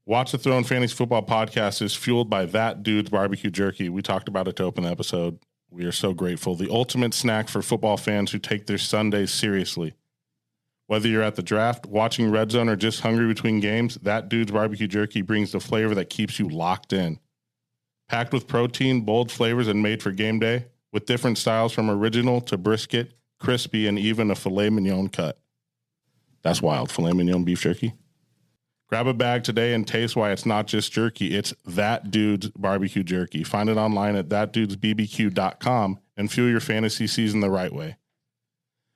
Watch the Throne Fantasy Football Podcast is fueled by That Dude's Barbecue Jerky. We talked about it to open the episode. We are so grateful. The ultimate snack for football fans who take their Sundays seriously. Whether you're at the draft, watching Red Zone, or just hungry between games, That Dude's Barbecue Jerky brings the flavor that keeps you locked in. Packed with protein, bold flavors, and made for game day, with different styles from original to brisket, crispy, and even a filet mignon cut. That's wild. Filet mignon beef jerky. Grab a bag today and taste why it's not just jerky. It's That Dude's Barbecue Jerky. Find it online at thatdudesbbq.com and fuel your fantasy season the right way.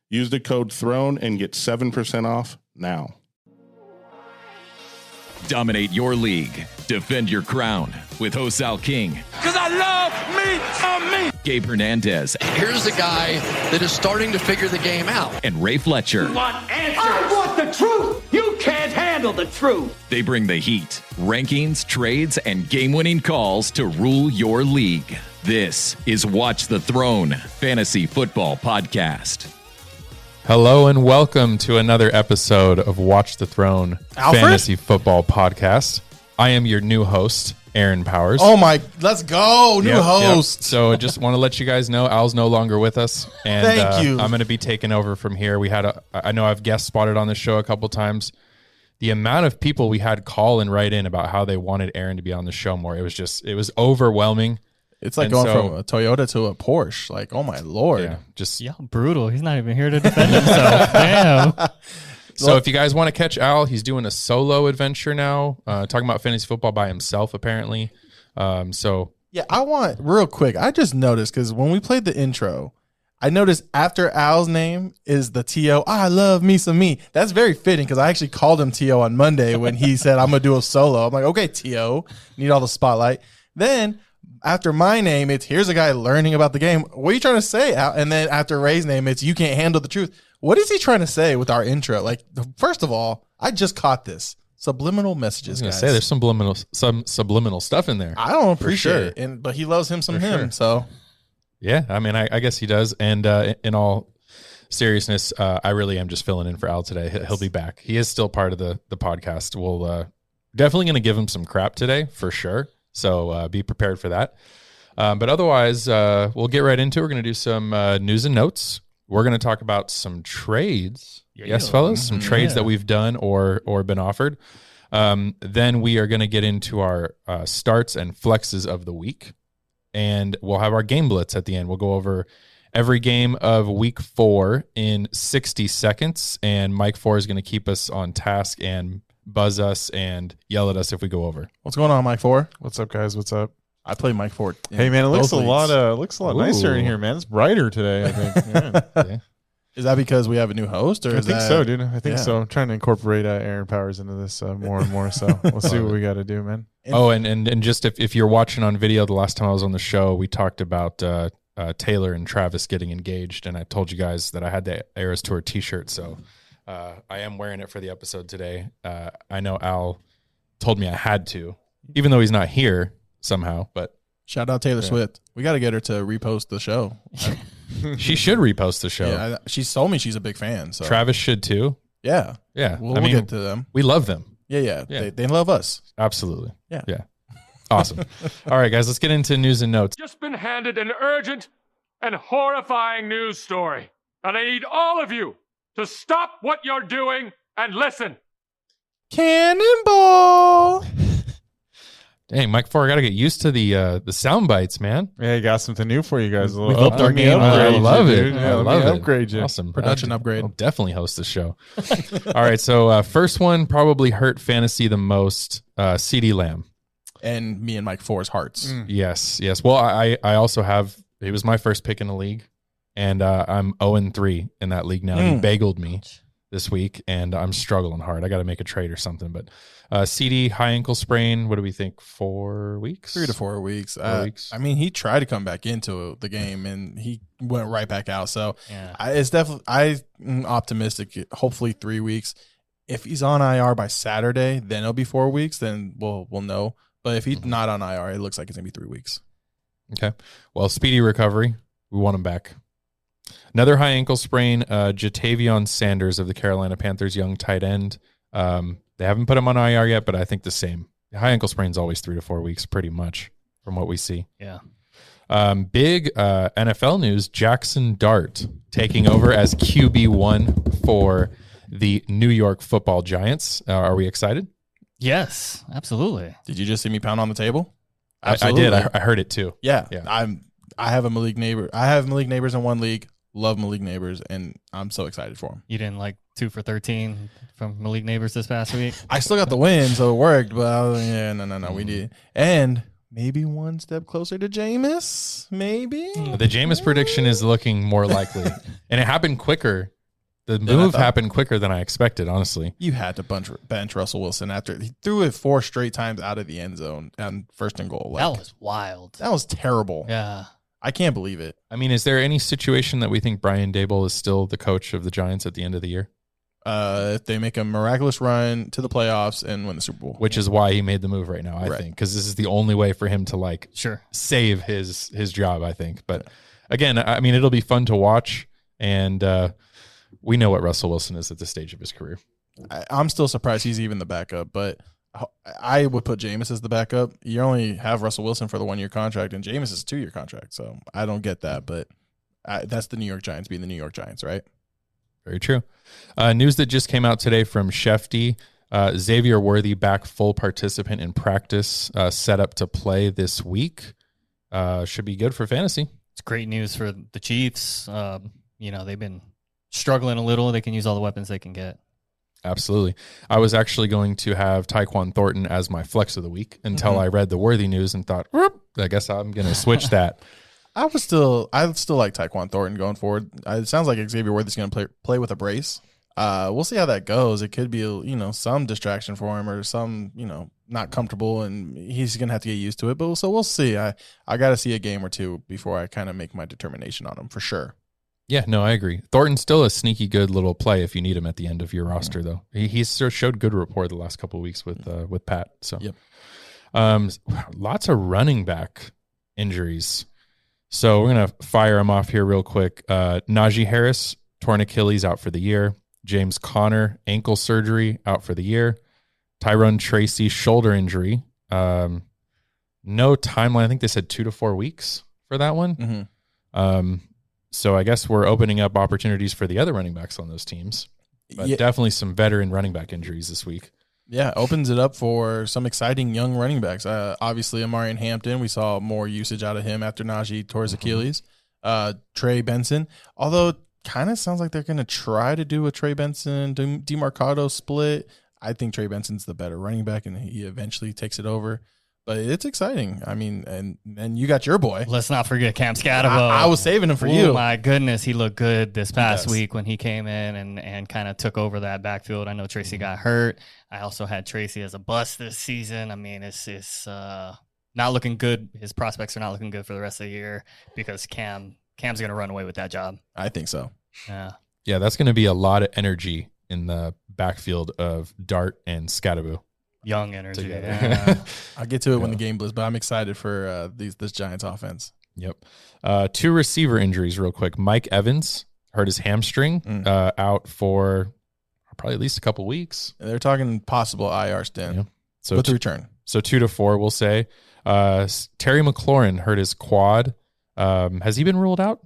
Use the code THRONE and get 7% off now. Dominate your league. Defend your crown with Hosal King. Because I love me. Gabe Hernandez. Here's a guy that is starting to figure the game out. And Ray Fletcher. I want answers. I want the truth. You can't handle the truth. They bring the heat, rankings, trades, and game-winning calls to rule your league. This is Watch the Throne Fantasy Football Podcast. Hello and welcome to another episode of Watch the Throne Fantasy Football Podcast. I am your new host, Aaron Powers. Oh my, let's go, new host. Yep. So I just want to let you guys know Al's no longer with us. And Thank you. I'm going to be taking over from here. I know I've guest spotted on this show a couple times. The amount of people we had call and write in about how they wanted Aaron to be on the show more, it was overwhelming. It's like going from a Toyota to a Porsche. Like, oh my Lord. Yeah, just brutal. He's not even here to defend himself. Damn. So if you guys want to catch Al, he's doing a solo adventure now, talking about fantasy football by himself, apparently. Yeah, real quick, I just noticed, because when we played the intro, I noticed after Al's name is the T.O. I love me some me. That's very fitting, because I actually called him T.O. on Monday when he said, I'm going to do a solo. I'm like, okay, T.O., need all the spotlight. Then after my name, it's here's a guy learning about the game. What are you trying to say, Al? And then after Ray's name, it's you can't handle the truth. What is he trying to say with our intro? Like, first of all, I just caught this. Subliminal messages, I was guys. going to say, there's some subliminal stuff in there. I don't appreciate it, but he loves him some For him. sure. So, yeah, I mean, I guess he does. And in all seriousness, I really am just filling in for Al today. He'll be back. He is still part of the podcast. We'll definitely going to give him some crap today, for sure. So be prepared for that. But otherwise, we'll get right into it. We're going to do some news and notes. We're going to talk about some trades. Yes, fellas, some trades that we've done or been offered. Then we are going to get into our starts and flexes of the week. And we'll have our game blitz at the end. We'll go over every game of week 4 in 60 seconds. And Mike 4 is going to keep us on task and buzz us and yell at us if we go over. what's going on, Mike 4? What's up, guys? What's up? I play Mike 4. Hey, man, it looks a lot Ooh. nicer in here, man. It's brighter today, I think. Yeah. Is that because we have a new host? Or I is think that, so, dude. I think yeah. so. I'm trying to incorporate Aaron Powers into this more and more. So we'll see what we got to do, man. And just if you're watching on video, the last time I was on the show, we talked about Taylor and Travis getting engaged, and I told you guys that I had the Eras Tour t-shirt, so I am wearing it for the episode today. I know Al told me I had to, even though he's not here somehow, but Shout out Taylor Swift. We got to get her to repost the show. she should repost the show. Yeah, she told me she's a big fan. So Travis should too. yeah, Yeah. we'll get to them. We love them. Yeah. Yeah. They love us. Absolutely. Yeah. Yeah. Awesome. All right, guys, let's get into news and notes. Just been handed an urgent and horrifying news story. And I need all of you to stop what you're doing and listen. Cannonball. Dang, Mike 4, I got to get used to the sound bites, man. Yeah, I got something new for you guys. We've upped our game. I love it. Yeah, I let love me it. upgrade you. Awesome. Production upgrade. I'll definitely host the show. All right, so first one probably hurt fantasy the most, CeeDee Lamb. And me and Mike 4's hearts. Yes. Well, I also have, it was my first pick in the league, and I'm 0-3 in that league now. He bageled me this week, and I'm struggling hard. I got to make a trade or something. But CD, high ankle sprain, what do we think, 4 weeks? 3 to 4 weeks. 4 weeks. I mean, he tried to come back into the game, and he went right back out. So Yeah. I'm optimistic. Hopefully 3 weeks. If he's on IR by Saturday, then it'll be 4 weeks. Then we'll know. But if he's not on IR, it looks like it's gonna be 3 weeks. Okay. Well, speedy recovery. We want him back. Another high ankle sprain, Jatavion Sanders of the Carolina Panthers, young tight end. They haven't put him on IR yet, but I think the same. High ankle sprain's always 3 to 4 weeks, pretty much from what we see. Yeah. Big NFL news, Jackson Dart taking over as QB1 for the New York Football Giants. Are we excited? Yes, absolutely. Did you just see me pound on the table? I did. I heard it too. Yeah. Yeah. I have a Malik neighbor. I have Malik neighbors in one league. Love Malik neighbors, and I'm so excited for him. You didn't like 2 for 13 from Malik neighbors this past week? I still got the win, so it worked, but no, we did. And maybe one step closer to Jameis, maybe. The Jameis prediction is looking more likely, and it happened quicker. The move happened quicker than I expected, honestly. You had to bench Russell Wilson after he threw it 4 straight times out of the end zone on 1st and goal. That was wild. That was terrible. Yeah. I can't believe it. I mean, is there any situation that we think Brian Daboll is still the coach of the Giants at the end of the year? If they make a miraculous run to the playoffs and win the Super Bowl. Which is why he made the move right now, I think, because this is the only way for him to save his job, I think. But again, I mean, it'll be fun to watch, and we know what Russell Wilson is at this stage of his career. I'm still surprised he's even the backup, but I would put Jameis as the backup. You only have Russell Wilson for the 1-year contract, and Jameis is a 2-year contract. So I don't get that, but that's the New York Giants being the New York Giants, right? Very true. News that just came out today from Shefty. Xavier Worthy back full participant in practice, set up to play this week. Should be good for fantasy. It's great news for the Chiefs. They've been struggling a little. They can use all the weapons they can get. Absolutely. I was actually going to have Tyquan Thornton as my flex of the week until I read the Worthy news and thought, I guess I'm going to switch that. I still like Tyquan Thornton going forward. It sounds like Xavier Worthy's going to play with a brace. We'll see how that goes. It could be, some distraction for him or some, not comfortable, and he's going to have to get used to it. But so we'll see. I got to see a game or two before I kind of make my determination on him for sure. Yeah, no, I agree. Thornton's still a sneaky good little play if you need him at the end of your roster, though. He's showed good rapport the last couple of weeks with Pat. So, lots of running back injuries. So we're gonna fire them off here real quick. Najee Harris, torn Achilles, out for the year. James Conner, ankle surgery, out for the year. Tyrone Tracy, shoulder injury. No timeline. I think they said 2 to 4 weeks for that one. So I guess we're opening up opportunities for the other running backs on those teams. But definitely some veteran running back injuries this week. Yeah, opens it up for some exciting young running backs. Obviously, Omariion Hampton, we saw more usage out of him after Najee tore his Achilles. Trey Benson, although kind of sounds like they're going to try to do a Trey Benson DeMarcado split. I think Trey Benson's the better running back, and he eventually takes it over. But it's exciting. I mean, and you got your boy. Let's not forget Cam Skattebo. I was saving him for you. Oh, my goodness. He looked good this past week when he came in and kind of took over that backfield. I know Tracy got hurt. I also had Tracy as a bust this season. I mean, it's not looking good. His prospects are not looking good for the rest of the year because Cam's going to run away with that job. I think so. Yeah, that's going to be a lot of energy in the backfield of Dart and Skattebo. Young energy. Yeah. I'll get to it when the game blizzes, but I'm excited for this Giants offense. Yep. 2 receiver injuries real quick. Mike Evans hurt his hamstring, out for probably at least a couple weeks. They're talking possible IR stint. Yeah. So with the return. So 2 to 4, we'll say. Terry McLaurin hurt his quad. Has he been ruled out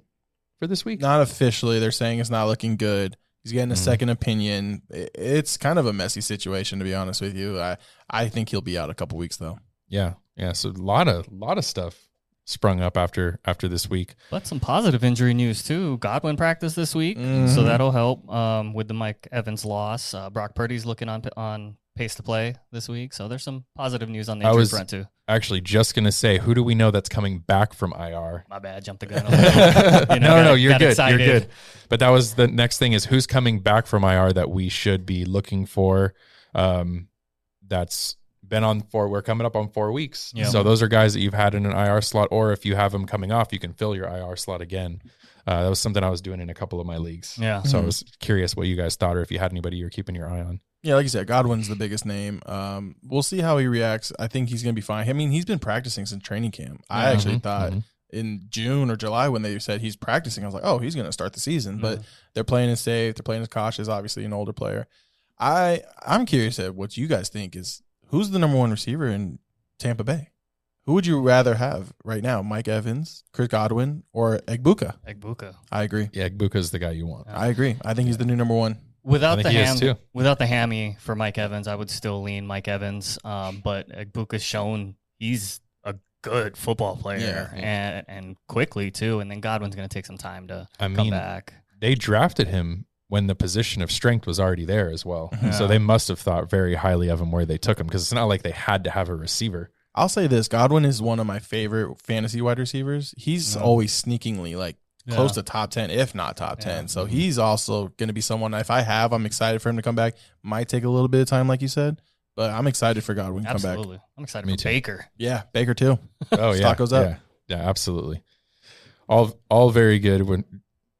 for this week? Not officially. They're saying it's not looking good. He's getting a second opinion. It's kind of a messy situation, to be honest with you. I think he'll be out a couple weeks, though. Yeah. So a lot of stuff sprung up after this week. But some positive injury news, too. Godwin practiced this week, so that'll help with the Mike Evans loss. Brock Purdy's looking on pace to play this week, so there's some positive news on the injury front, too. Actually just going to say, who do we know that's coming back from IR? My bad, jumped the gun a little. No, you're good. Excited. You're good. But that was the next thing is who's coming back from IR that we should be looking for. That's been on we're coming up on 4 weeks. Yep. So those are guys that you've had in an IR slot, or if you have them coming off, you can fill your IR slot again. That was something I was doing in a couple of my leagues. Yeah. So I was curious what you guys thought, or if you had anybody you were keeping your eye on. Yeah, like you said, Godwin's the biggest name. We'll see how he reacts. I think he's going to be fine. I mean, he's been practicing since training camp. I actually thought in June or July when they said he's practicing, I was like, oh, he's going to start the season. But they're playing it safe. They're playing it cautious. Obviously, an older player. I'm curious at what you guys think is who's the number one receiver in Tampa Bay? Who would you rather have right now? Mike Evans, Chris Godwin, or Egbuka? Egbuka. I agree. Yeah, Egbuka's the guy you want. I agree. I think he's the new number one. Without the hammy for Mike Evans, I would still lean Mike Evans. But Egbuka's shown he's a good football player and quickly too. And then Godwin's going to take some time to come back. They drafted him when the position of strength was already there as well. So they must have thought very highly of him where they took him, because it's not like they had to have a receiver. I'll say this. Godwin is one of my favorite fantasy wide receivers. He's always sneakingly like close to top 10, if not top 10. So he's also going to be someone, if I have, I'm excited for him to come back. Might take a little bit of time, like you said, but I'm excited for Godwin to come back. Absolutely. I'm excited for Baker. Yeah, Baker too. Oh, yeah. Stock goes up. Yeah, absolutely. All very good.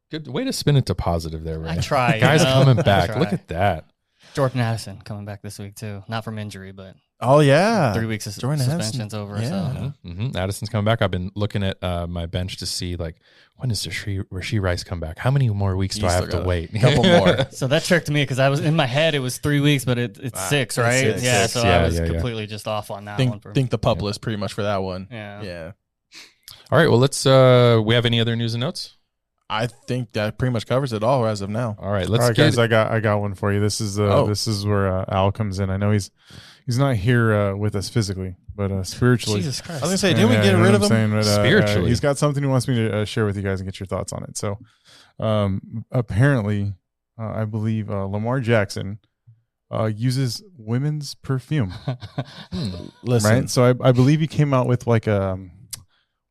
Good way to spin it to positive there, right? I try. Guys coming back. Look at that. Jordan Addison coming back this week too. Not from injury, but 3 weeks of suspension's over. So. Addison's coming back. I've been looking at my bench to see, like, when does Rashee Rice come back? How many more weeks do I have to wait? A couple more. So that tricked me, because I was in my head it was 3 weeks, but it's 6, right? Six. I was completely just off on that one. Think the pup list pretty much for that one. Yeah. All right. Well, let's. We have any other news and notes? I think that pretty much covers it all as of now. All right, guys. I got one for you. This is where Al comes in. I know he's not here with us physically, but spiritually. Jesus Christ! I was gonna say, didn't we get rid of him? But, spiritually, he's got something he wants me to share with you guys and get your thoughts on it. So, apparently, I believe Lamar Jackson uses women's perfume. Listen, right? So I believe he came out with like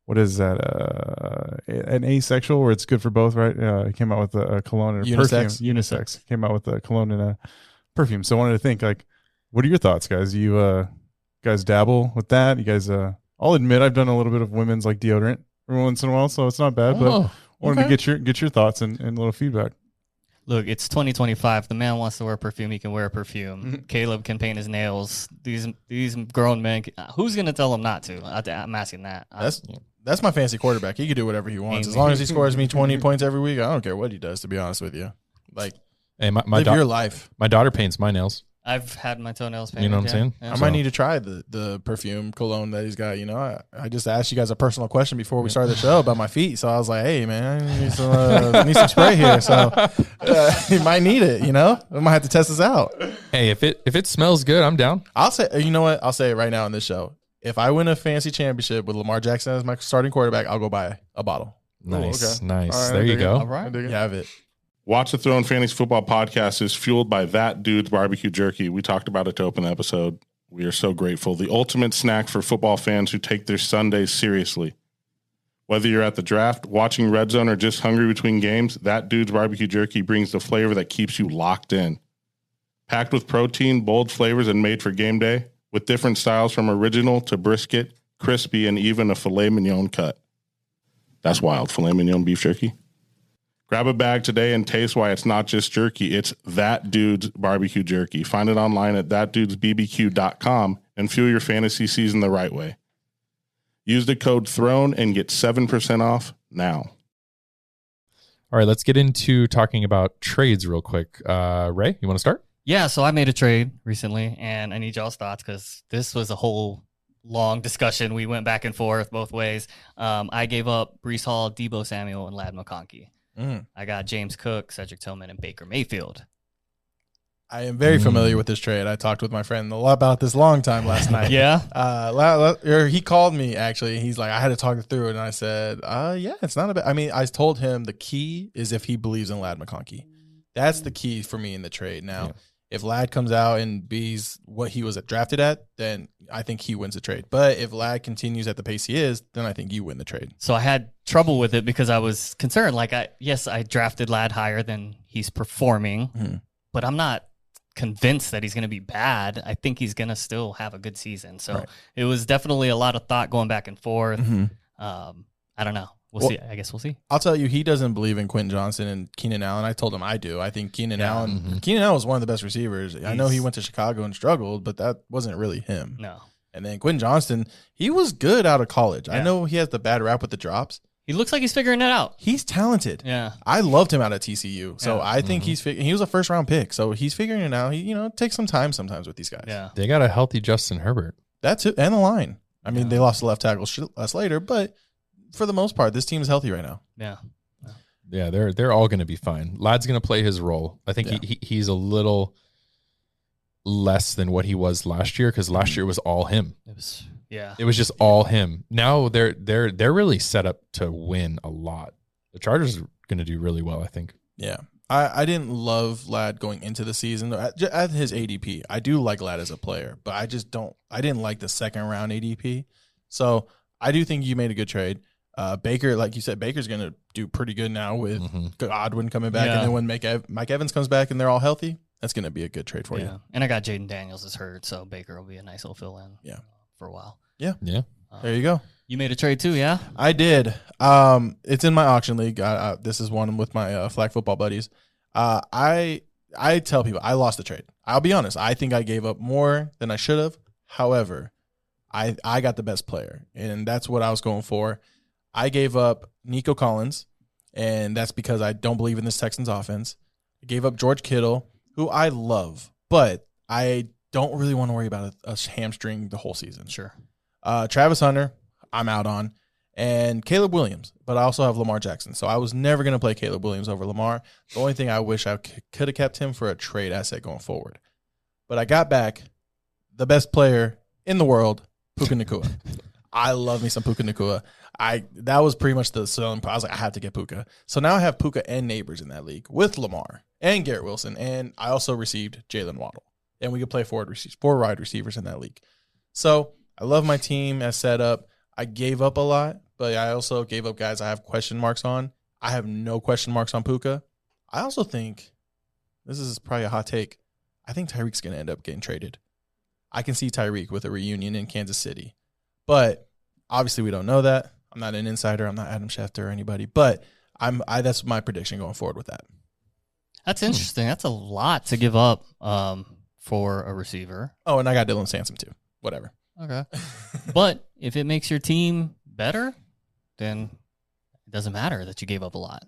what is that? An asexual, where it's good for both, right? He came out with a cologne and a perfume. Unisex. Came out with a cologne and a perfume. So I wanted to think, like, what are your thoughts, guys? You guys dabble with that? You guys? I'll admit I've done a little bit of women's like deodorant every once in a while, so it's not bad. But wanted to get your thoughts and a little feedback. Look, it's 2025. The man wants to wear perfume. He can wear perfume. Caleb can paint his nails. These grown men. Who's going to tell him not to? I'm asking that. That's my fancy quarterback. He can do whatever he wants. As long as he scores me 20 points every week, I don't care what he does, to be honest with you. Like, hey, live your life. My daughter paints my nails. I've had my toenails painted. You know what I'm saying? Yeah. I might need to try the perfume cologne that he's got. You know, I just asked you guys a personal question before we started the show about my feet. So I was like, hey, man, I need some spray here. So you might need it, you know? I might have to test this out. Hey, if it smells good, I'm down. I'll say, you know what? I'll say it right now on this show. If I win a fantasy championship with Lamar Jackson as my starting quarterback, I'll go buy a bottle. Nice, Ooh, okay. nice. Right, there you go. All right. You have it. Watch the Throne Fantasy Football Podcast is fueled by That Dude's Barbecue Jerky. We talked about it to open the episode. We are so grateful. The ultimate snack for football fans who take their Sundays seriously. Whether you're at the draft, watching Red Zone, or just hungry between games, That Dude's Barbecue Jerky brings the flavor that keeps you locked in. Packed with protein, bold flavors, and made for game day, with different styles from original to brisket, crispy, and even a filet mignon cut. That's wild. Filet mignon beef jerky. Grab a bag today and taste why it's not just jerky. It's That Dude's Barbecue Jerky. Find it online at thatdudesbbq.com and fuel your fantasy season the right way. Use the code THRONE and get 7% off now. All right, let's get into talking about trades real quick. Ray, you want to start? Yeah, so I made a trade recently, and I need y'all's thoughts because this was a whole long discussion. We went back and forth both ways. I gave up Breece Hall, Deebo Samuel, and Ladd McConkey. I got James Cook, Cedric Tillman, and Baker Mayfield. I am very familiar with this trade. I talked with my friend a lot about this long time last night. Yeah? He called me, actually. He's like, I had to talk it through. And I said, yeah, it's not a bad. I mean, I told him the key is if he believes in Ladd McConkey. That's the key for me in the trade. Now, if Ladd comes out and be's what he was drafted at, then I think he wins the trade. But if Ladd continues at the pace he is, then I think you win the trade. So I had trouble with it because I was concerned. Like, I drafted Ladd higher than he's performing, but I'm not convinced that he's going to be bad. I think he's going to still have a good season. So it was definitely a lot of thought going back and forth. I don't know. We'll see. I guess we'll see. I'll tell you, he doesn't believe in Quentin Johnson and Keenan Allen. I told him I do. I think Keenan Allen was one of the best receivers. I know he went to Chicago and struggled, but that wasn't really him. No. And then Quentin Johnston, he was good out of college. I know he has the bad rap with the drops, He looks like he's figuring it out. He's talented. Yeah. I loved him out at TCU. So I think Mm-hmm. he was a first round pick. So he's figuring it out. He, it takes some time sometimes with these guys. Yeah. They got a healthy Justin Herbert. That's it. And the line. I mean, they lost the left tackle later, but for the most part, this team is healthy right now. Yeah. Yeah, they're all going to be fine. Ladd's going to play his role. I think he's a little less than what he was last year because last year was all him. It was just all him. Now they're really set up to win a lot. The Chargers are going to do really well, I think. Yeah. I didn't love Ladd going into the season at his ADP. I do like Ladd as a player, but I didn't like the second round ADP. So I do think you made a good trade. Baker, like you said, Baker's going to do pretty good now with Godwin coming back. And then when Mike Evans comes back and they're all healthy, that's going to be a good trade for you. And I got Jaden Daniels is hurt, so Baker will be a nice little fill-in for a while. Yeah. Yeah. There you go. You made a trade too, yeah? I did. It's in my auction league. This is one with my flag football buddies. I tell people I lost the trade. I'll be honest. I think I gave up more than I should have. However, I got the best player, and that's what I was going for. I gave up Nico Collins, and that's because I don't believe in this Texans offense. I gave up George Kittle, who I love, but I don't really want to worry about a hamstring the whole season. Sure. Travis Hunter, I'm out on, and Caleb Williams, but I also have Lamar Jackson. So I was never going to play Caleb Williams over Lamar. The only thing I wish I could have kept him for a trade asset going forward. But I got back the best player in the world, Puka Nacua. I love me some Puka Nacua. That was pretty much the selling point. I was like, I have to get Puka. So now I have Puka and Neighbors in that league with Lamar and Garrett Wilson, and I also received Jalen Waddle. And we could play four wide receivers in that league. So I love my team as set up. I gave up a lot, but I also gave up guys I have question marks on. I have no question marks on Puka. I also think, this is probably a hot take, I think Tyreek's going to end up getting traded. I can see Tyreek with a reunion in Kansas City. But obviously we don't know that. I'm not an insider. I'm not Adam Schefter or anybody. But that's my prediction going forward with that. That's interesting. That's a lot to give up for a receiver. Oh, and I got Dylan Sansom too. Whatever. Okay. But if it makes your team better, then it doesn't matter that you gave up a lot.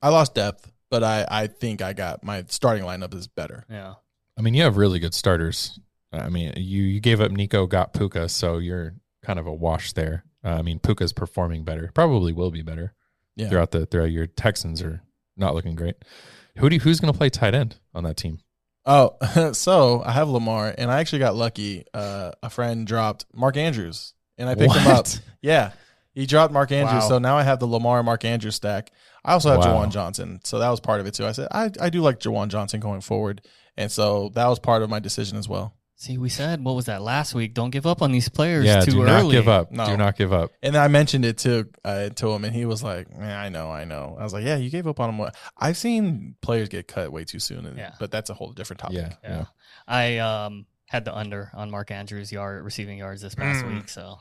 I lost depth, but I think I got my starting lineup is better. Yeah. I mean, you have really good starters. I mean, you gave up Nico, got Puka, so you're kind of a wash there. I mean, Puka's performing better. Probably will be better throughout your Texans are not looking great. Who's going to play tight end on that team? Oh, so I have Lamar, and I actually got lucky. A friend dropped Mark Andrews, and I picked him up. Yeah, he dropped Mark Andrews, so now I have the Lamar and Mark Andrews stack. I also have Jawan Johnson, so that was part of it too. I said I do like Jawan Johnson going forward, and so that was part of my decision as well. See, we said, what was that last week? Don't give up on these players too do early. Not give up. No. Do not give up. And I mentioned it to him, and he was like, I know. I was like, yeah, you gave up on him. I've seen players get cut way too soon, but that's a whole different topic. Yeah. I had the under on Mark Andrews' receiving yards this past week, so,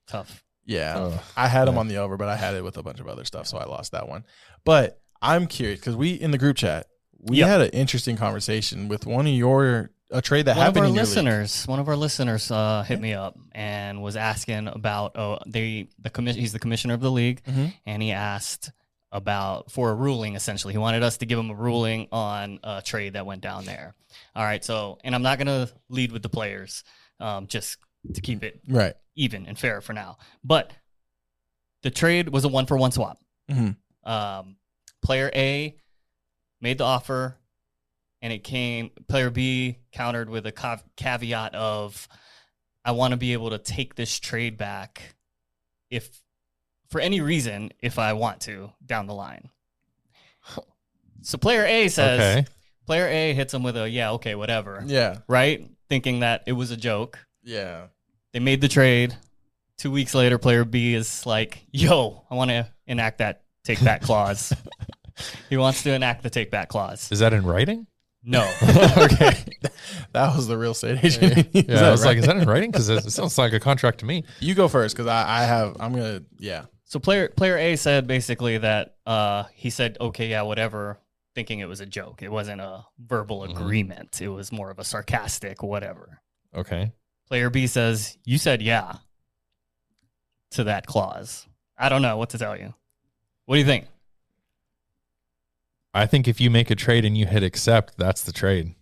tough. Yeah. I had him on the over, but I had it with a bunch of other stuff, so I lost that one. But I'm curious, because in the group chat, we had an interesting conversation with a trade that happened in your league. One of our listeners hit me up and was asking about he's the commissioner of the league, and he asked for a ruling. Essentially, he wanted us to give him a ruling on a trade that went down there. All right, so and I'm not gonna lead with the players, just to keep it even and fair for now. But the trade was a 1-for-1 swap. Player A made the offer. And player B countered with a caveat of, I want to be able to take this trade back for any reason, if I want to, down the line. So player A says, player A hits him with a, whatever. Yeah. Right? Thinking that it was a joke. Yeah. They made the trade. 2 weeks later, player B is like, yo, I want to enact that take back clause. He wants to enact the take back clause. Is that in writing? No. Okay. That was the real estate agent. Yeah, I was like, is that in writing? Because it sounds like a contract to me. You go first, because I'm going to, So player A said basically that he said, okay, yeah, whatever, thinking it was a joke. It wasn't a verbal agreement. It was more of a sarcastic whatever. Okay. Player B says, you said yeah to that clause. I don't know what to tell you. What do you think? I think if you make a trade and you hit accept, that's the trade.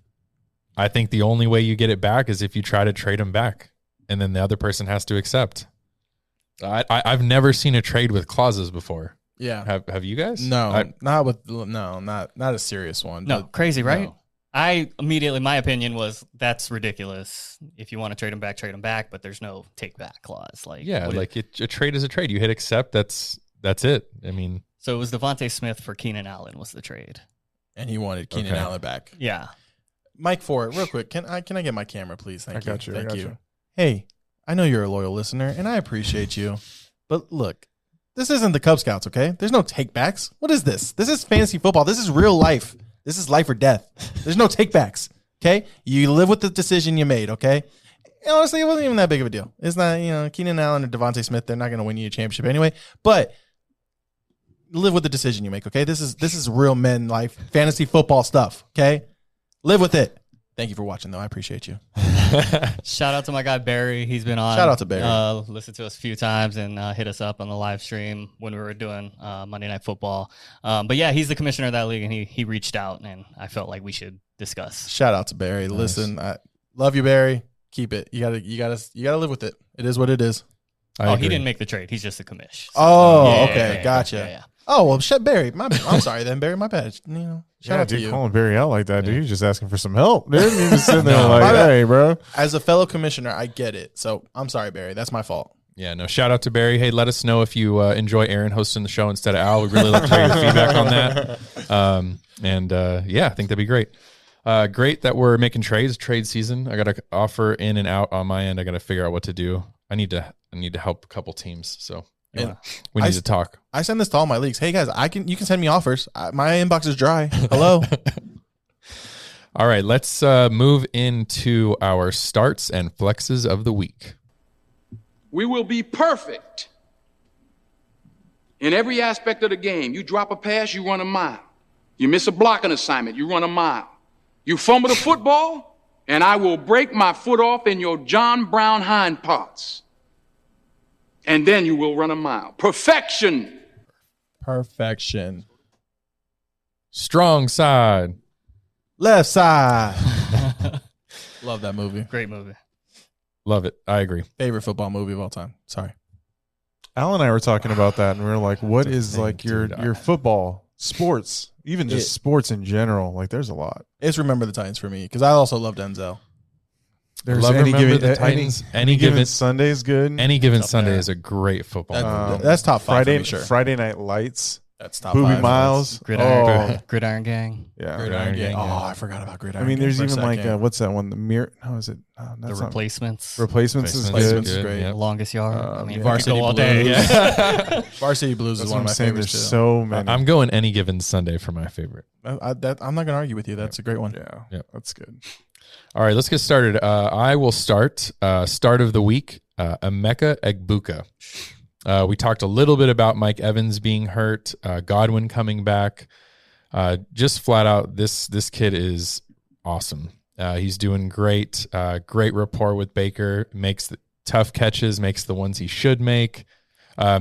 I think the only way you get it back is if you try to trade him back, and then the other person has to accept. I've never seen a trade with clauses before. Yeah. Have you guys? No, not a serious one. No, crazy, right? No. I immediately, my opinion was that's ridiculous. If you want to trade him back, but there's no take back clause. Like, yeah, like a trade is a trade. You hit accept, that's it. I mean, so it was Devontae Smith for Keenan Allen was the trade, and he wanted Keenan Allen back. Yeah, Mike Ford, real quick, can I get my camera, please? Thank you. Thank you. Hey, I know you're a loyal listener, and I appreciate you, but look, this isn't the Cub Scouts, okay? There's no takebacks. What is this? This is fantasy football. This is real life. This is life or death. There's no takebacks, okay? You live with the decision you made, okay? And honestly, it wasn't even that big of a deal. It's not, Keenan Allen or Devontae Smith, they're not going to win you a championship anyway, but live with the decision you make, okay? This is real men life, fantasy football stuff, okay? Live with it. Thank you for watching, though. I appreciate you. Shout out to my guy Barry. He's been on. Shout out to Barry. Listened to us a few times and hit us up on the live stream when we were doing Monday Night Football. But yeah, he's the commissioner of that league, and he reached out, and I felt like we should discuss. Shout out to Barry. Nice. Listen, I love you, Barry. Keep it. You gotta live with it. It is what it is. He didn't make the trade. He's just a commish. So. Okay, gotcha. Yeah. Oh well, shut Barry. I'm sorry then, Barry. My bad. Shout out to you. Calling Barry out like that, dude. You're just asking for some help, dude. You're just sitting there like, hey, bro. As a fellow commissioner, I get it. So I'm sorry, Barry. That's my fault. Yeah, no, shout out to Barry. Hey, let us know if you enjoy Aaron hosting the show instead of Al. We'd really love to hear your feedback on that. I think that'd be great. Great that we're making trades, trade season. I got to offer in and out on my end. I got to figure out what to do. I need to help a couple teams, so we need to talk. I send this to all my leagues. Hey guys, you can send me offers. My inbox is dry. Hello. All right, let's move into our starts and flexes of the week. We will be perfect in every aspect of the game. You drop a pass, you run a mile. You miss a blocking assignment, you run a mile. You fumble the football, and I will break my foot off in your John Brown hind parts. And then you will run a mile. Perfection. Strong side. Left side. Love that movie. Great movie. Love it. I agree. Favorite football movie of all time. Sorry. Al and I were talking about that, and we were like, what is like your football, sports, even just sports in general? Like, there's a lot. It's Remember the Titans for me, because I also love Denzel. There's love Remember the Titans. Any given Sunday is good. Any given Sunday is a great football. That's top 5 Friday Night Lights. That's top Booby 5. Miles. Gridiron Gang. Yeah. Gridiron Gang. Oh, I forgot about Gridiron Gang. I mean, there's even like, what's that one? The Replacements. Replacements is good. Great. Yeah. Longest Yard. I mean, Varsity all Blues. day. Yeah. Varsity Blues is one of my favorites. There's so many. I'm going Any Given Sunday for my favorite. I'm not going to argue with you. That's a great one. Yeah. That's good. All right, let's get started. I will start. Start of the week, Emeka Egbuka. We talked a little bit about Mike Evans being hurt, Godwin coming back. Just flat out, this kid is awesome. He's doing great. Great rapport with Baker. Makes the tough catches. Makes the ones he should make.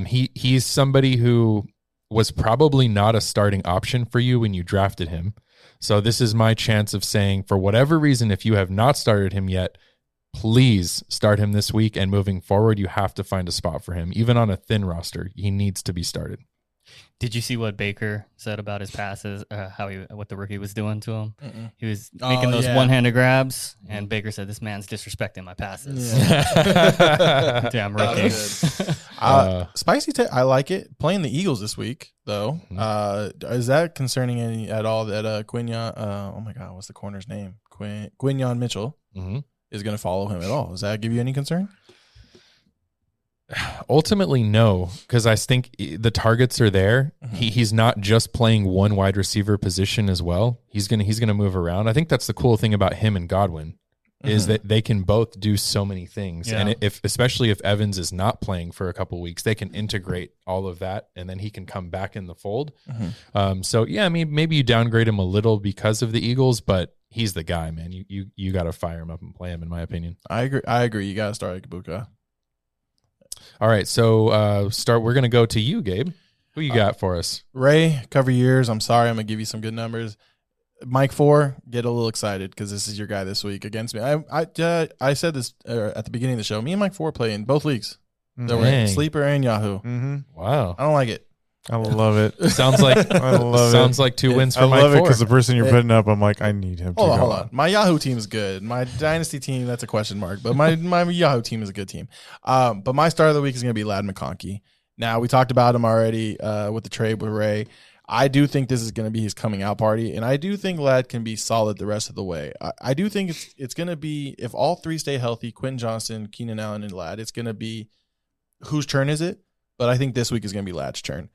He's somebody who was probably not a starting option for you when you drafted him. So this is my chance of saying, for whatever reason, if you have not started him yet, please start him this week, and moving forward, you have to find a spot for him. Even on a thin roster, he needs to be started. Did you see what Baker said about his passes, what the rookie was doing to him? Mm-mm. He was making those one-handed grabs, and Baker said, this man's disrespecting my passes. Yeah. Damn rookie. Spicy I like it. Playing the Eagles this week, though. Is that concerning any at all that Quinyon, oh my God, what's the corner's name? Quinyon Mitchell is going to follow him at all? Does that give you any concern? Ultimately, no, because I think the targets are there. He's not just playing one wide receiver position as well. He's gonna move around. I think that's the cool thing about him and Godwin is that they can both do so many things. Yeah. And especially if Evans is not playing for a couple weeks, they can integrate all of that, and then he can come back in the fold. So yeah, I mean, maybe you downgrade him a little because of the Eagles, but he's the guy, man. You got to fire him up and play him, in my opinion. I agree. You got to start Egbuka. All right, so we're going to go to you, Gabe. Who you got for us? Ray, cover your ears. I'm sorry. I'm going to give you some good numbers. Mike 4, get a little excited because this is your guy this week against me. I said this at the beginning of the show. Me and Mike 4 play in both leagues. So we're Sleeper and Yahoo. Mm-hmm. Wow. I don't like it. I love it. Sounds like like 2 wins for Mike 4. I love it because the person you're putting up, I'm like, I need him. Hold on. My Yahoo team is good. My Dynasty team, that's a question mark. But my Yahoo team is a good team. But my start of the week is going to be Ladd McConkey. Now, we talked about him already with the trade with Ray. I do think this is going to be his coming out party, and I do think Ladd can be solid the rest of the way. I do think it's going to be, if all three stay healthy, Quentin Johnston, Keenan Allen, and Ladd, it's going to be, whose turn is it? But I think this week is going to be Ladd's turn.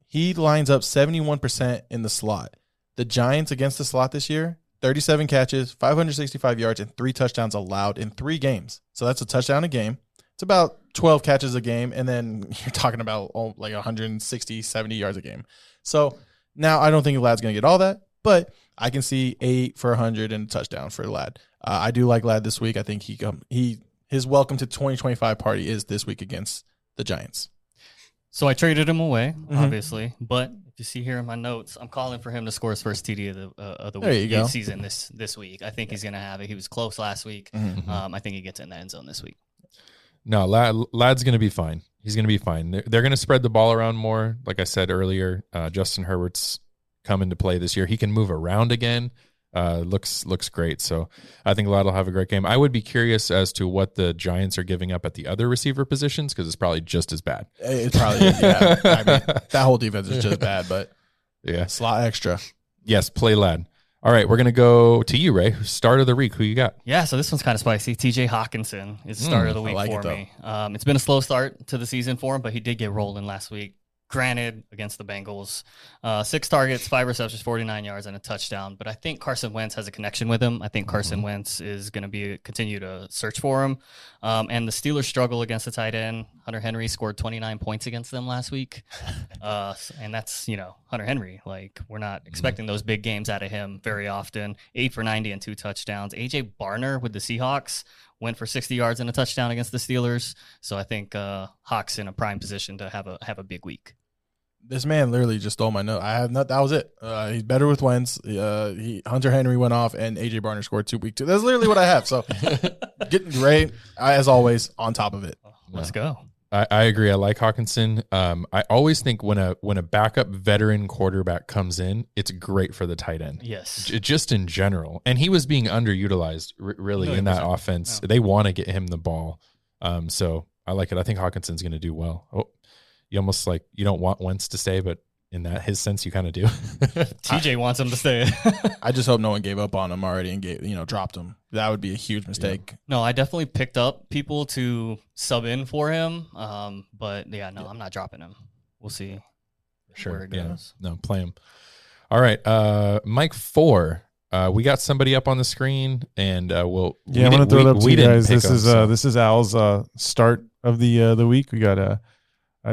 He lines up 71% in the slot. The Giants against the slot this year, 37 catches, 565 yards, and 3 touchdowns allowed in 3 games. So that's a touchdown a game. It's about 12 catches a game, and then you're talking about like 160, 70 yards a game. So now I don't think Ladd's going to get all that, but I can see 8 for 100 and a touchdown for Ladd. I do like Ladd this week. I think his welcome to 2025 party is this week against the Giants. So I traded him away, obviously, but if you see here in my notes, I'm calling for him to score his first TD of the week, season this week. I think he's going to have it. He was close last week. I think he gets in the end zone this week. No, Ladd's going to be fine. He's going to be fine. They're going to spread the ball around more. Like I said earlier, Justin Herbert's come into play this year. He can move around again. Looks great. So I think Ladd will have a great game. I would be curious as to what the Giants are giving up at the other receiver positions because it's probably just as bad. It probably is, yeah. I mean, that whole defense is just bad, but yeah, slot extra. Yes, play Ladd. All right, we're going to go to you, Ray. Start of the week. Who you got? Yeah, so this one's kind of spicy. TJ Hawkinson is the start of the week for me. It's been a slow start to the season for him, but he did get rolling last week. Granted, against the Bengals, 6 targets, 5 receptions, 49 yards, and a touchdown. But I think Carson Wentz has a connection with him. I think Carson Wentz is going to continue to search for him. And the Steelers struggle against the tight end. Hunter Henry scored 29 points against them last week. And that's, Hunter Henry. Like, we're not expecting those big games out of him very often. 8 for 90 and 2 touchdowns. AJ Barner with the Seahawks went for 60 yards and a touchdown against the Steelers. So I think Hawk's in a prime position to have a big week. This man literally just stole my note. That was it. He's better with Wentz. Hunter Henry went off, and AJ Barner scored 2 week 2. That's literally what I have. So, getting great as always on top of it. Let's go. I agree. I like Hawkinson. I always think when a backup veteran quarterback comes in, it's great for the tight end. Yes, just in general. And he was being underutilized really in that offense. No. They want to get him the ball. So I like it. I think Hawkinson's going to do well. Oh, you almost you don't want Wentz to stay, but in his sense, you kind of do. TJ wants him to stay. I just hope no one gave up on him already and dropped him. That would be a huge mistake. Yeah. No, I definitely picked up people to sub in for him. But I'm not dropping him. We'll see where it goes. Yeah. No, play him. All right. Mike 4. We got somebody up on the screen, and I'm going to throw it up to you guys. This is Al's start of the week. We got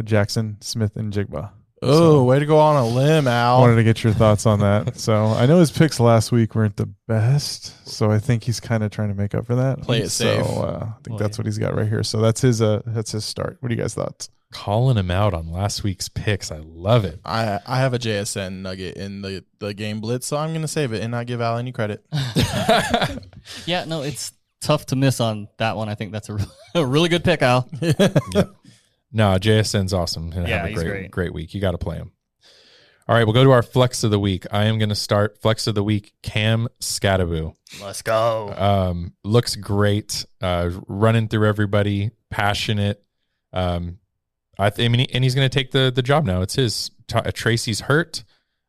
Jackson, Smith, and Jigba. Oh, way to go on a limb, Al. Wanted to get your thoughts on that. So I know his picks last week weren't the best, so I think he's kind of trying to make up for that. Play it safe. I think that's what he's got right here. So that's his start. What do you guys thoughts? Calling him out on last week's picks. I love it. I have a JSN nugget in the game Blitz, so I'm going to save it and not give Al any credit. Yeah, no, it's tough to miss on that one. I think that's a really good pick, Al. Yeah. No, JSN's awesome. He's great week. You got to play him. All right, we'll go to our flex of the week. I am going to start flex of the week, Cam Skattebo. Let's go. Looks great. Running through everybody, passionate. And he's going to take the job now. It's his. Tracy's hurt.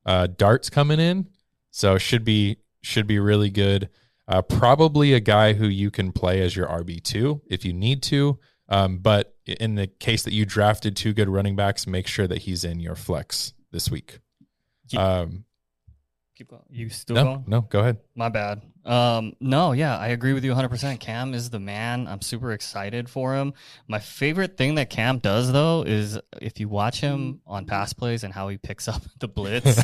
Dart's coming in, so should be really good. Probably a guy who you can play as your RB2 if you need to. But in the case that you drafted 2 good running backs, make sure that he's in your flex this week. Keep going. You still going? No, go ahead. My bad. I agree with you 100%. Cam is the man. I'm super excited for him. My favorite thing that Cam does, though, is if you watch him on pass plays and how he picks up the blitz,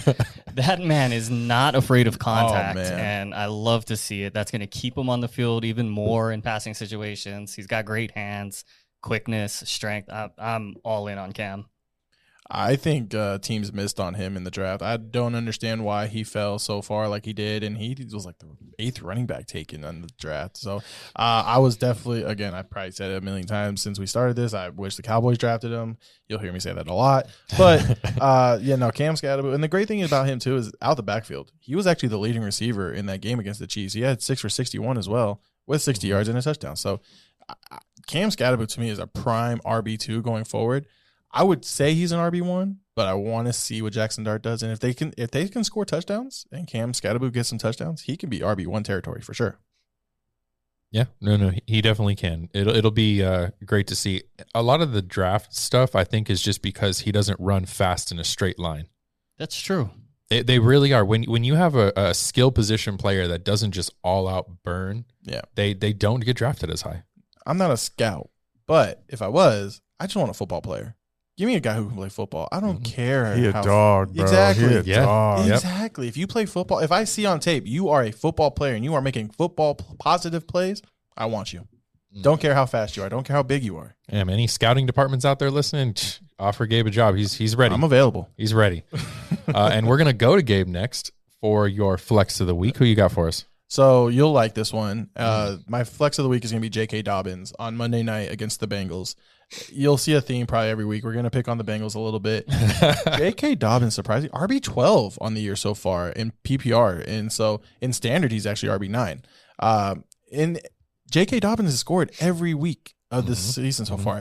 that man is not afraid of contact, and I love to see it. That's going to keep him on the field even more in passing situations. He's got great hands. quickness, strength. I'm all in on Cam. I think teams missed on him in the draft. I don't understand why he fell so far like he did, and he was like the 8th running back taken on the draft. So I was definitely, again, I probably said it a million times since we started this. I wish the Cowboys drafted him. You'll hear me say that a lot. But, Cam Skattebo. And the great thing about him, too, is out the backfield. He was actually the leading receiver in that game against the Chiefs. He had 6 for 61 as well with 60 yards and a touchdown. So Cam Skattebo, to me, is a prime RB2 going forward. I would say he's an RB1, but I want to see what Jackson Dart does. And if they can score touchdowns and Cam Skattebo gets some touchdowns, he can be RB1 territory for sure. Yeah, no, he definitely can. It'll be great to see. A lot of the draft stuff, I think, is just because he doesn't run fast in a straight line. That's true. They really are. When you have a skill position player that doesn't just all out burn, they don't get drafted as high. I'm not a scout, but if I was, I just want a football player. Give me a guy who can play football. I don't care. He a dog, bro. Exactly. He a dog. Exactly. If you play football, if I see on tape you are a football player and you are making football positive plays, I want you. Don't care how fast you are. Don't care how big you are. Yeah, man. Any scouting departments out there listening? Offer Gabe a job. He's ready. I'm available. He's ready. And we're gonna go to Gabe next for your flex of the week. Who you got for us? So you'll like this one. My flex of the week is going to be J.K. Dobbins on Monday night against the Bengals. You'll see a theme probably every week. We're going to pick on the Bengals a little bit. J.K. Dobbins, surprising, RB12 on the year so far in PPR. And so in standard, he's actually RB9. And J.K. Dobbins has scored every week of this season so far.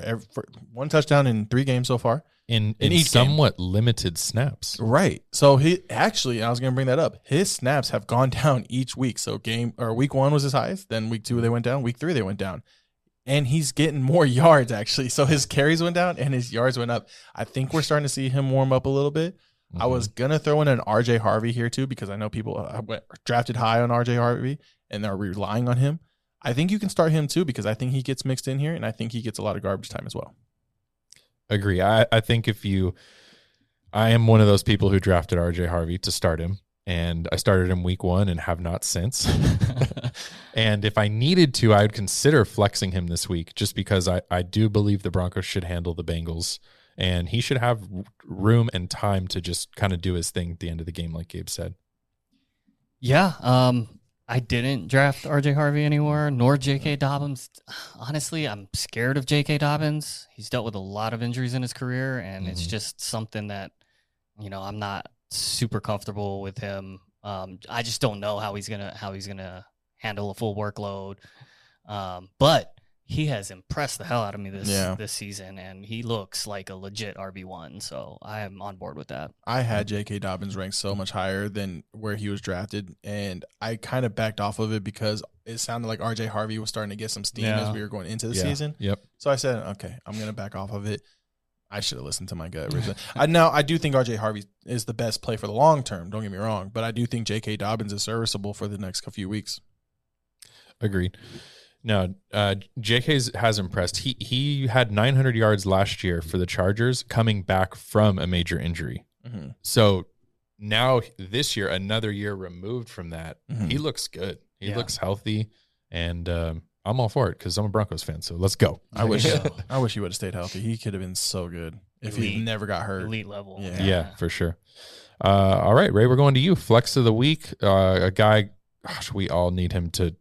One touchdown in 3 games so far. In each somewhat limited snaps. Right. So he actually, I was going to bring that up. His snaps have gone down each week. So week 1 was his highest. Then week 2 they went down. Week 3 they went down. And he's getting more yards actually. So his carries went down and his yards went up. I think we're starting to see him warm up a little bit. I was going to throw in an RJ Harvey here too, because I know people drafted high on RJ Harvey and they're relying on him. I think you can start him too, because I think he gets mixed in here and I think he gets a lot of garbage time as well. Agree. I think I am one of those people who drafted RJ Harvey to start him, and I started him week 1 and have not since. And if I needed to, I would consider flexing him this week, just because I do believe the Broncos should handle the Bengals, and he should have room and time to just kind of do his thing at the end of the game, like Gabe said. Yeah. I didn't draft RJ Harvey anymore, nor J.K. Dobbins. Honestly, I'm scared of J.K. Dobbins. He's dealt with a lot of injuries in his career, and it's just something that, I'm not super comfortable with him. I just don't know how he's gonna handle a full workload. But he has impressed the hell out of me this season, and he looks like a legit RB1. So I am on board with that. I had J.K. Dobbins ranked so much higher than where he was drafted, and I kind of backed off of it because it sounded like RJ Harvey was starting to get some steam as we were going into the season. Yep. So I said, okay, I'm going to back off of it. I should have listened to my gut originally. I do think RJ Harvey is the best play for the long term. Don't get me wrong, but I do think J.K. Dobbins is serviceable for the next few weeks. Agreed. No, JK has impressed. He had 900 yards last year for the Chargers, coming back from a major injury. So now this year, another year removed from that, he looks good. He looks healthy, and I'm all for it because I'm a Broncos fan. So let's go. I wish he would have stayed healthy. He could have been so good if he never got hurt. Elite level. Yeah, for sure. All right, Ray, we're going to you. Flex of the week. A guy, gosh, we all need him to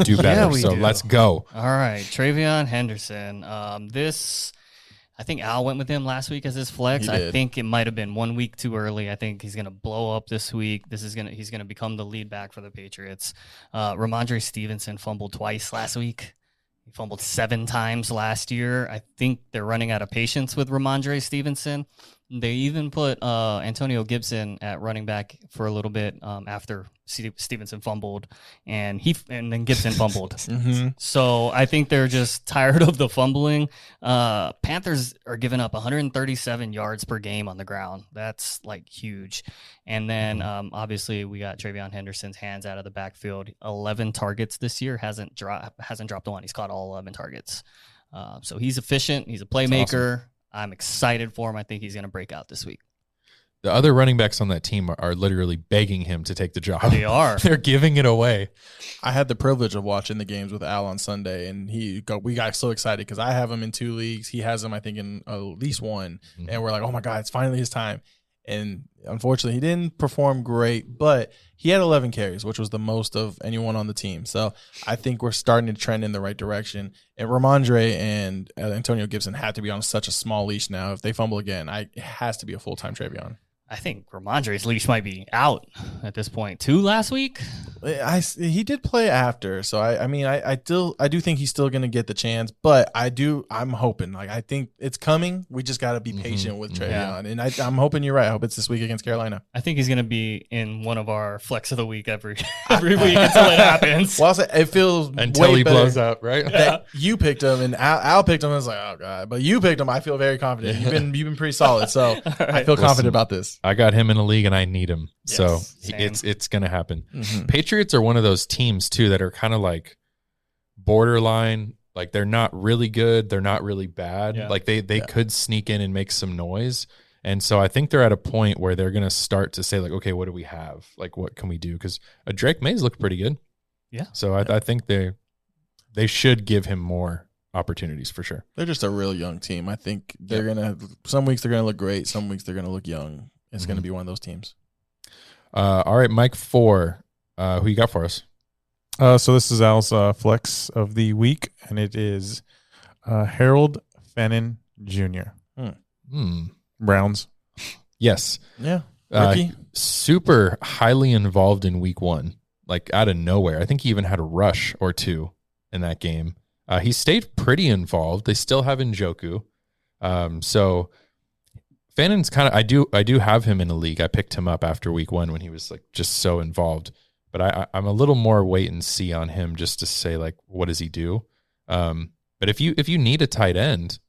do better. So let's go. All right. Trevion Henderson. I think Al went with him last week as his flex. I think it might have been 1 week too early. I think he's going to blow up this week. He's going to become the lead back for the Patriots. Ramondre Stevenson fumbled twice last week. He fumbled 7 times last year. I think they're running out of patience with Ramondre Stevenson. They even put Antonio Gibson at running back for a little bit after Stevenson fumbled, and then Gibson fumbled. So I think they're just tired of the fumbling. Panthers are giving up 137 yards per game on the ground. That's like huge. And then obviously we got Trevion Henderson's hands out of the backfield. 11 targets this year, hasn't dropped one. He's caught all 11 targets. So he's efficient. He's a playmaker. Awesome. I'm excited for him. I think he's going to break out this week. The other running backs on that team are literally begging him to take the job. They are. They're giving it away. I had the privilege of watching the games with Al on Sunday, and we got so excited because I have him in 2 leagues. He has him, I think, in at least one. Mm-hmm. And we're like, oh, my God, it's finally his time. And unfortunately, he didn't perform great, but he had 11 carries, which was the most of anyone on the team. So I think we're starting to trend in the right direction. And Ramondre and Antonio Gibson have to be on such a small leash now. If they fumble again, it has to be a full-time Travion. I think Ramondre's leash might be out at this point too. Last week, he did play after, so I do think he's still going to get the chance, but I'm hoping, I think it's coming. We just got to be patient with Travion, and I'm hoping you're right. I hope it's this week against Carolina. I think he's going to be in one of our flex of the week every week until it happens. Well, it feels until he blows up, right? That you picked him and Al picked him. I was like, oh God, but you picked him. I feel very confident. You've been pretty solid, so right. I feel confident about this. I got him in a league and I need him. Yes, so same. it's going to happen. Mm-hmm. Patriots are one of those teams too that are kind of like borderline. Like they're not really good. They're not really bad. Yeah. Like they could sneak in and make some noise. And so I think they're at a point where they're going to start to say like, okay, what do we have? Like, what can we do? Because Drake Mays looked pretty good. Yeah. So I think they should give him more opportunities for sure. They're just a real young team. I think they're going to, some weeks they're going to look great. Some weeks they're going to look young. It's going to be one of those teams. All right, Mike 4. Who you got for us? So this is Al's flex of the week, and it is Harold Fannin Jr. Browns. Yes. Yeah. Super highly involved in week 1, like out of nowhere. I think he even had a rush or 2 in that game. He stayed pretty involved. They still have Njoku. So Fannon's kind of, I do have him in a league. I picked him up after week 1 when he was like just so involved. But I'm a little more wait and see on him just to say like, what does he do? But if you need a tight end,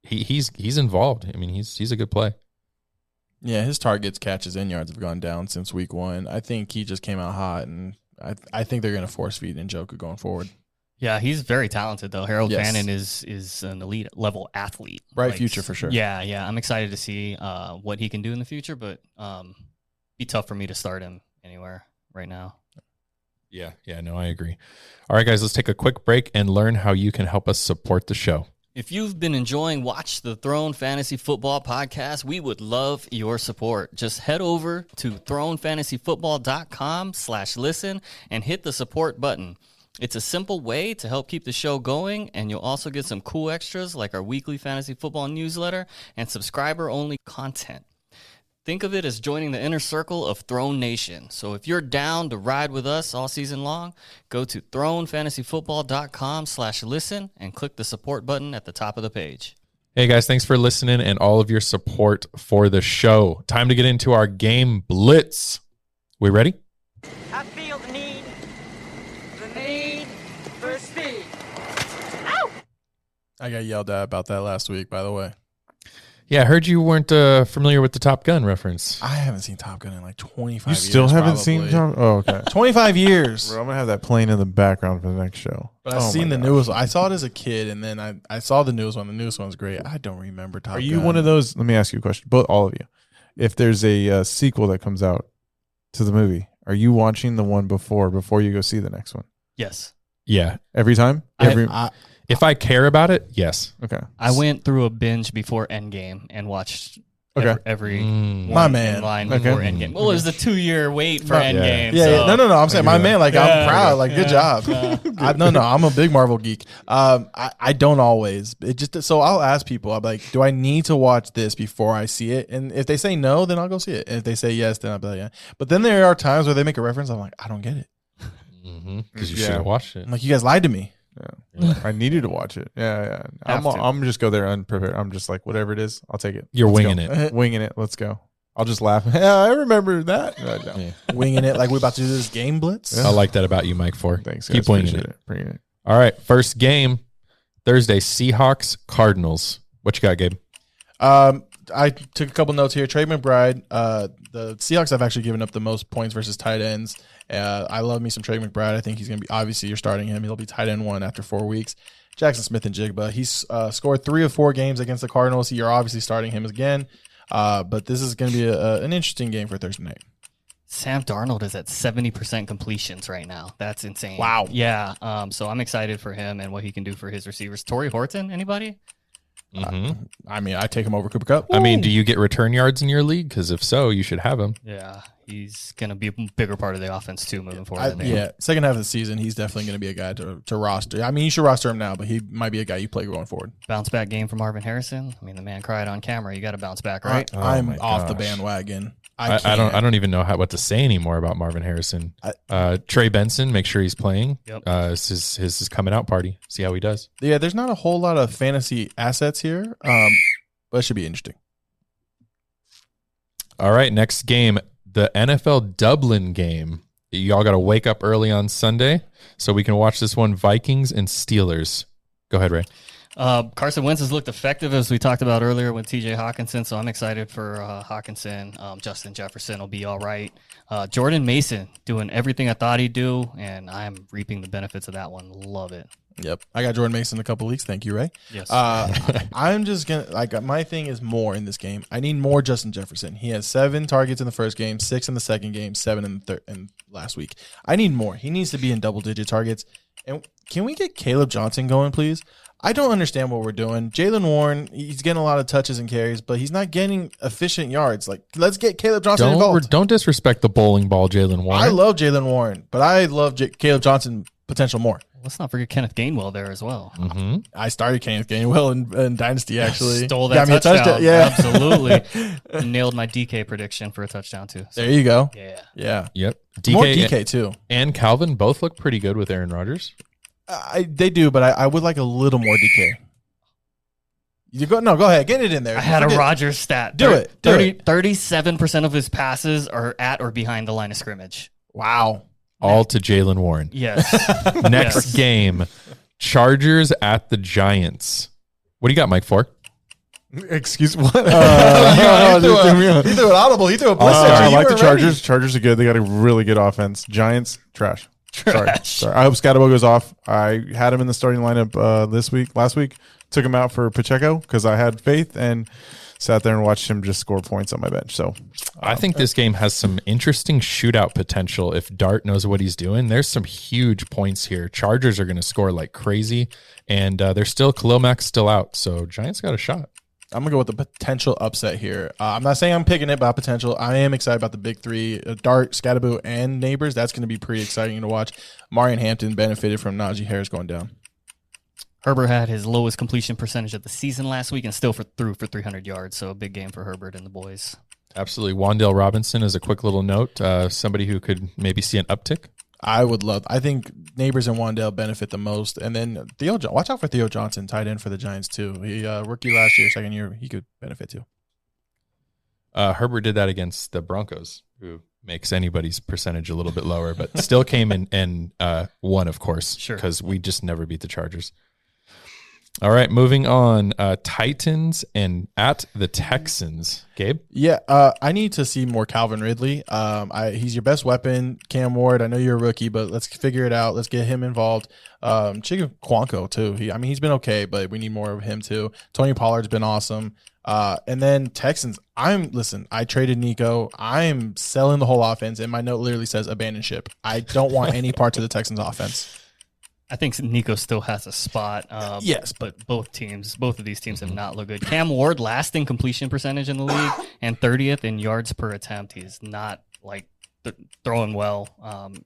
he's involved. I mean, he's a good play. Yeah, his targets, catches, and yards have gone down since week 1. I think he just came out hot, and I think they're going to force feed Njoku going forward. Yeah, he's very talented though. Harold Fannin is an elite level athlete. Bright future for sure. Yeah. I'm excited to see what he can do in the future, but be tough for me to start him anywhere right now. Yeah, no, I agree. All right, guys, let's take a quick break and learn how you can help us support the show. If you've been enjoying Watch the Throne Fantasy Football Podcast, we would love your support. Just head over to thronefantasyfootball.com/listen and hit the support button. It's a simple way to help keep the show going, and you'll also get some cool extras like our weekly fantasy football newsletter and subscriber-only content. Think of it as joining the inner circle of Throne Nation. So if you're down to ride with us all season long, go to thronefantasyfootball.com/listen and click the support button at the top of the page. Hey guys, thanks for listening and all of your support for the show. Time to get into our game Blitz. We ready? I feel the need for speed. Ow! I got yelled at about that last week, by the way. Yeah, I heard you weren't familiar with the Top Gun reference. I haven't seen Top Gun in like 25 years. You still haven't seen Top Gun? Oh, okay. 25 years. Bro, I'm going to have that playing in the background for the next show. But I've seen the newest one. I saw it as a kid, and then I saw the newest one. The newest one's great. I don't remember Top Gun. Are you one of those? Let me ask you a question. All of you. If there's a sequel that comes out to the movie, are you watching the one before you go see the next one? Yes. Yeah. Every time? If I care about it, yes. Okay. I went through a binge before Endgame and watched every my man line before Endgame. Well, it was the 2-year wait for Endgame. Yeah. No. I'm saying my man. Like I'm proud. Like good job. No. I'm a big Marvel geek. I don't always. It just so I'll ask people. I'm like, do I need to watch this before I see it? And if they say no, then I'll go see it. And if they say yes, then I'll be like, yeah. But then there are times where they make a reference. I'm like, I don't get it. Because you should have watched it. I'm like, you guys lied to me. Yeah. I needed to watch it. Yeah. I'm just go there unprepared. I'm just like, whatever it is, I'll take it. You're winging it. Winging it. Let's go. I'll just laugh. Yeah, I remember that. No. Winging it like we're about to do this game Blitz. I like that about you, Mike 4. Thanks, guys. Keep winging it. Bringing it. All right, first game, Thursday, Seahawks, Cardinals. What you got, Gabe? I took a couple notes here. Trey McBride, the Seahawks have actually given up the most points versus tight ends. I love me some Trey McBride. I think he's going to be, obviously you're starting him. He'll be tight end 1 after 4 weeks. Jackson Smith and Jigba. He's scored 3 of 4 games against the Cardinals. You're obviously starting him again. But this is going to be an interesting game for Thursday night. Sam Darnold is at 70% completions right now. That's insane. Wow. Yeah. So I'm excited for him and what he can do for his receivers. Torrey Horton, anybody? I mean, I take him over Cooper Kupp. I mean, do you get return yards in your league? Because if so, you should have him. Yeah. He's going to be a bigger part of the offense, too, moving forward. Second half of the season, he's definitely going to be a guy to roster. I mean, you should roster him now, but he might be a guy you play going forward. Bounce back game from Marvin Harrison. I mean, the man cried on camera. You got to bounce back, right? I'm off the bandwagon. I don't even know what to say anymore about Marvin Harrison. Trey Benson, make sure he's playing. Yep. His coming out party. See how he does. Yeah, there's not a whole lot of fantasy assets here, but it should be interesting. All right, next game, the NFL Dublin game. Y'all got to wake up early on Sunday so we can watch this one, Vikings and Steelers. Go ahead, Ray. Carson Wentz has looked effective, as we talked about earlier with TJ Hawkinson, so I'm excited for Hawkinson. Justin Jefferson will be all right. Jordan Mason doing everything I thought he'd do, and I'm reaping the benefits of that one. Love it. Yep. I got Jordan Mason in a couple weeks. Thank you, Ray. Yes. I'm just going to, my thing is more in this game. I need more Justin Jefferson. He has 7 targets in the first game, 6 in the second game, 7 in the third and last week. I need more. He needs to be in double-digit targets. And can we get Caleb Johnson going, please? I don't understand what we're doing. Jaylen Warren, he's getting a lot of touches and carries, but he's not getting efficient yards. Like, let's get Caleb Johnson involved. Don't disrespect the bowling ball, Jaylen Warren. I love Jaylen Warren, but I love Caleb Johnson potential more. Let's not forget Kenneth Gainwell there as well. Mm-hmm. I started Kenneth Gainwell in Dynasty, actually. Stole that touchdown. Yeah. Absolutely. Nailed my DK prediction for a touchdown, too. So, there you go. Yeah. Yep. More DK, too. And Calvin both look pretty good with Aaron Rodgers. They do, but I would like a little more DK. Go ahead. Get it in there. I had a Rodgers stat. Do it. 37% of his passes are at or behind the line of scrimmage. Wow. All to Jaylen Warren. Yes. Next game, Chargers at the Giants. What do you got, Mike, for? Excuse what? He threw an audible. He threw a blister. I like the Chargers. Chargers are good. They got a really good offense. Giants, trash. Sorry. I hope Skattebo goes off. I had him in the starting lineup last week. Took him out for Pacheco because I had faith and sat there and watched him just score points on my bench. So I think this game has some interesting shootout potential if Dart knows what he's doing. There's some huge points here. Chargers are going to score like crazy, and they're still Khalil Mack's still out, so Giants got a shot. I'm going to go with the potential upset here. I'm not saying I'm picking it, but potential. I am excited about the big three, Dart, Skattebo, and Neighbors. That's going to be pretty exciting to watch. Omariion Hampton benefited from Najee Harris going down. Herbert had his lowest completion percentage of the season last week and still threw for 300 yards. So a big game for Herbert and the boys. Absolutely. Wan'Dale Robinson is a quick little note. Somebody who could maybe see an uptick. I think Neighbors and Wan'Dale benefit the most. And then watch out for Theo Johnson, tight end for the Giants too. He rookie last year, second year, he could benefit too. Herbert did that against the Broncos, who makes anybody's percentage a little bit lower, but still came in and won, of course, because we just never beat the Chargers. All right, moving on. Titans and at the Texans. Gabe? Yeah, I need to see more Calvin Ridley. He's your best weapon. Cam Ward, I know you're a rookie, but let's figure it out. Let's get him involved. Chicken Quanko, too. He's been okay, but we need more of him, too. Tony Pollard's been awesome. And then Texans, I traded Nico. I'm selling the whole offense, and my note literally says abandon ship. I don't want any parts of the Texans offense. I think Nico still has a spot. Yes, but both of these teams have not looked good. Cam Ward, last in completion percentage in the league and 30th in yards per attempt. He's not throwing well.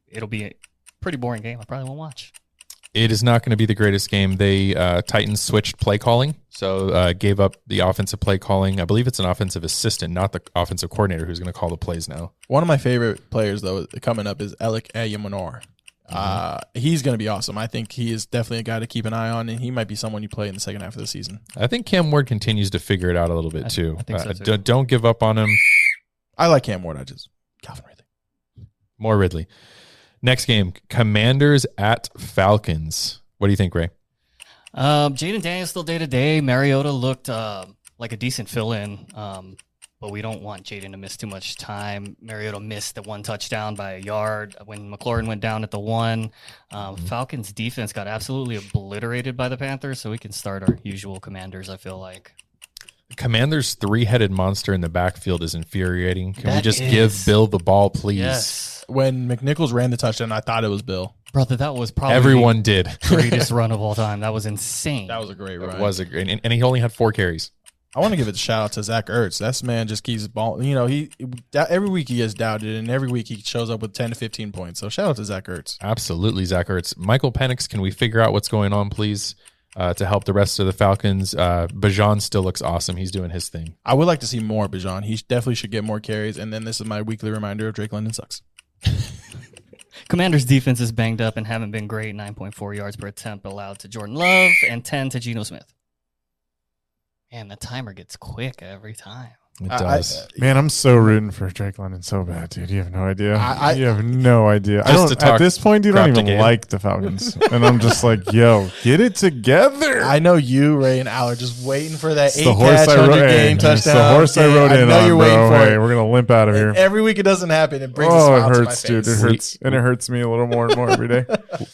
It'll be a pretty boring game. I probably won't watch. It is not going to be the greatest game. They Titans switched play calling, so gave up the offensive play calling. I believe it's an offensive assistant, not the offensive coordinator, who's going to call the plays now. One of my favorite players, though, coming up is Alec Ayamanor. He's going to be awesome. I think he is definitely a guy to keep an eye on, and he might be someone you play in the second half of the season. I think Cam Ward continues to figure it out a little bit too. I think so too. Don't give up on him. I like Cam Ward. Calvin Ridley. More Ridley. Next game, Commanders at Falcons. What do you think, Ray? Jaden Daniels still day-to-day. Mariota looked like a decent fill-in, but we don't want Jaden to miss too much time. Mariota missed the one touchdown by a yard when McLaurin went down at the one. Falcons defense got absolutely obliterated by the Panthers, so we can start our usual Commanders, I feel like. Commander's three-headed monster in the backfield is infuriating. Can we just give Bill the ball, please? Yes. When McNichols ran the touchdown, I thought it was Bill. Brother, that was probably everyone did. Greatest run of all time. That was insane. That was a great run. It was a great, and he only had 4 carries. I want to give it a shout out to Zach Ertz. That man just keeps ball. You know, every week he gets doubted, and every week he shows up with 10 to 15 points. So shout out to Zach Ertz. Absolutely, Zach Ertz. Michael Penix, can we figure out what's going on, please, to help the rest of the Falcons? Bijan still looks awesome. He's doing his thing. I would like to see more Bijan. He definitely should get more carries. And then this is my weekly reminder of Drake London sucks. Commanders' defense is banged up and haven't been great. 9.4 yards per attempt allowed to Jordan Love and 10 to Geno Smith. And the timer gets quick every time. It does. Man, I'm so rooting for Drake London so bad, dude. You have no idea. You have no idea. At this point, dude, I don't even like the Falcons. And I'm just like, yo, get it together. I know you, Ray, and Al are just waiting for that 8-catch, 100-game touchdown. It's the horse I rode in on, you're bro. waiting for Hey, we're going to limp out of here. Every week it doesn't happen. It brings a smile it to hurts, my dude. face. It hurts. And it hurts me a little more and more every day.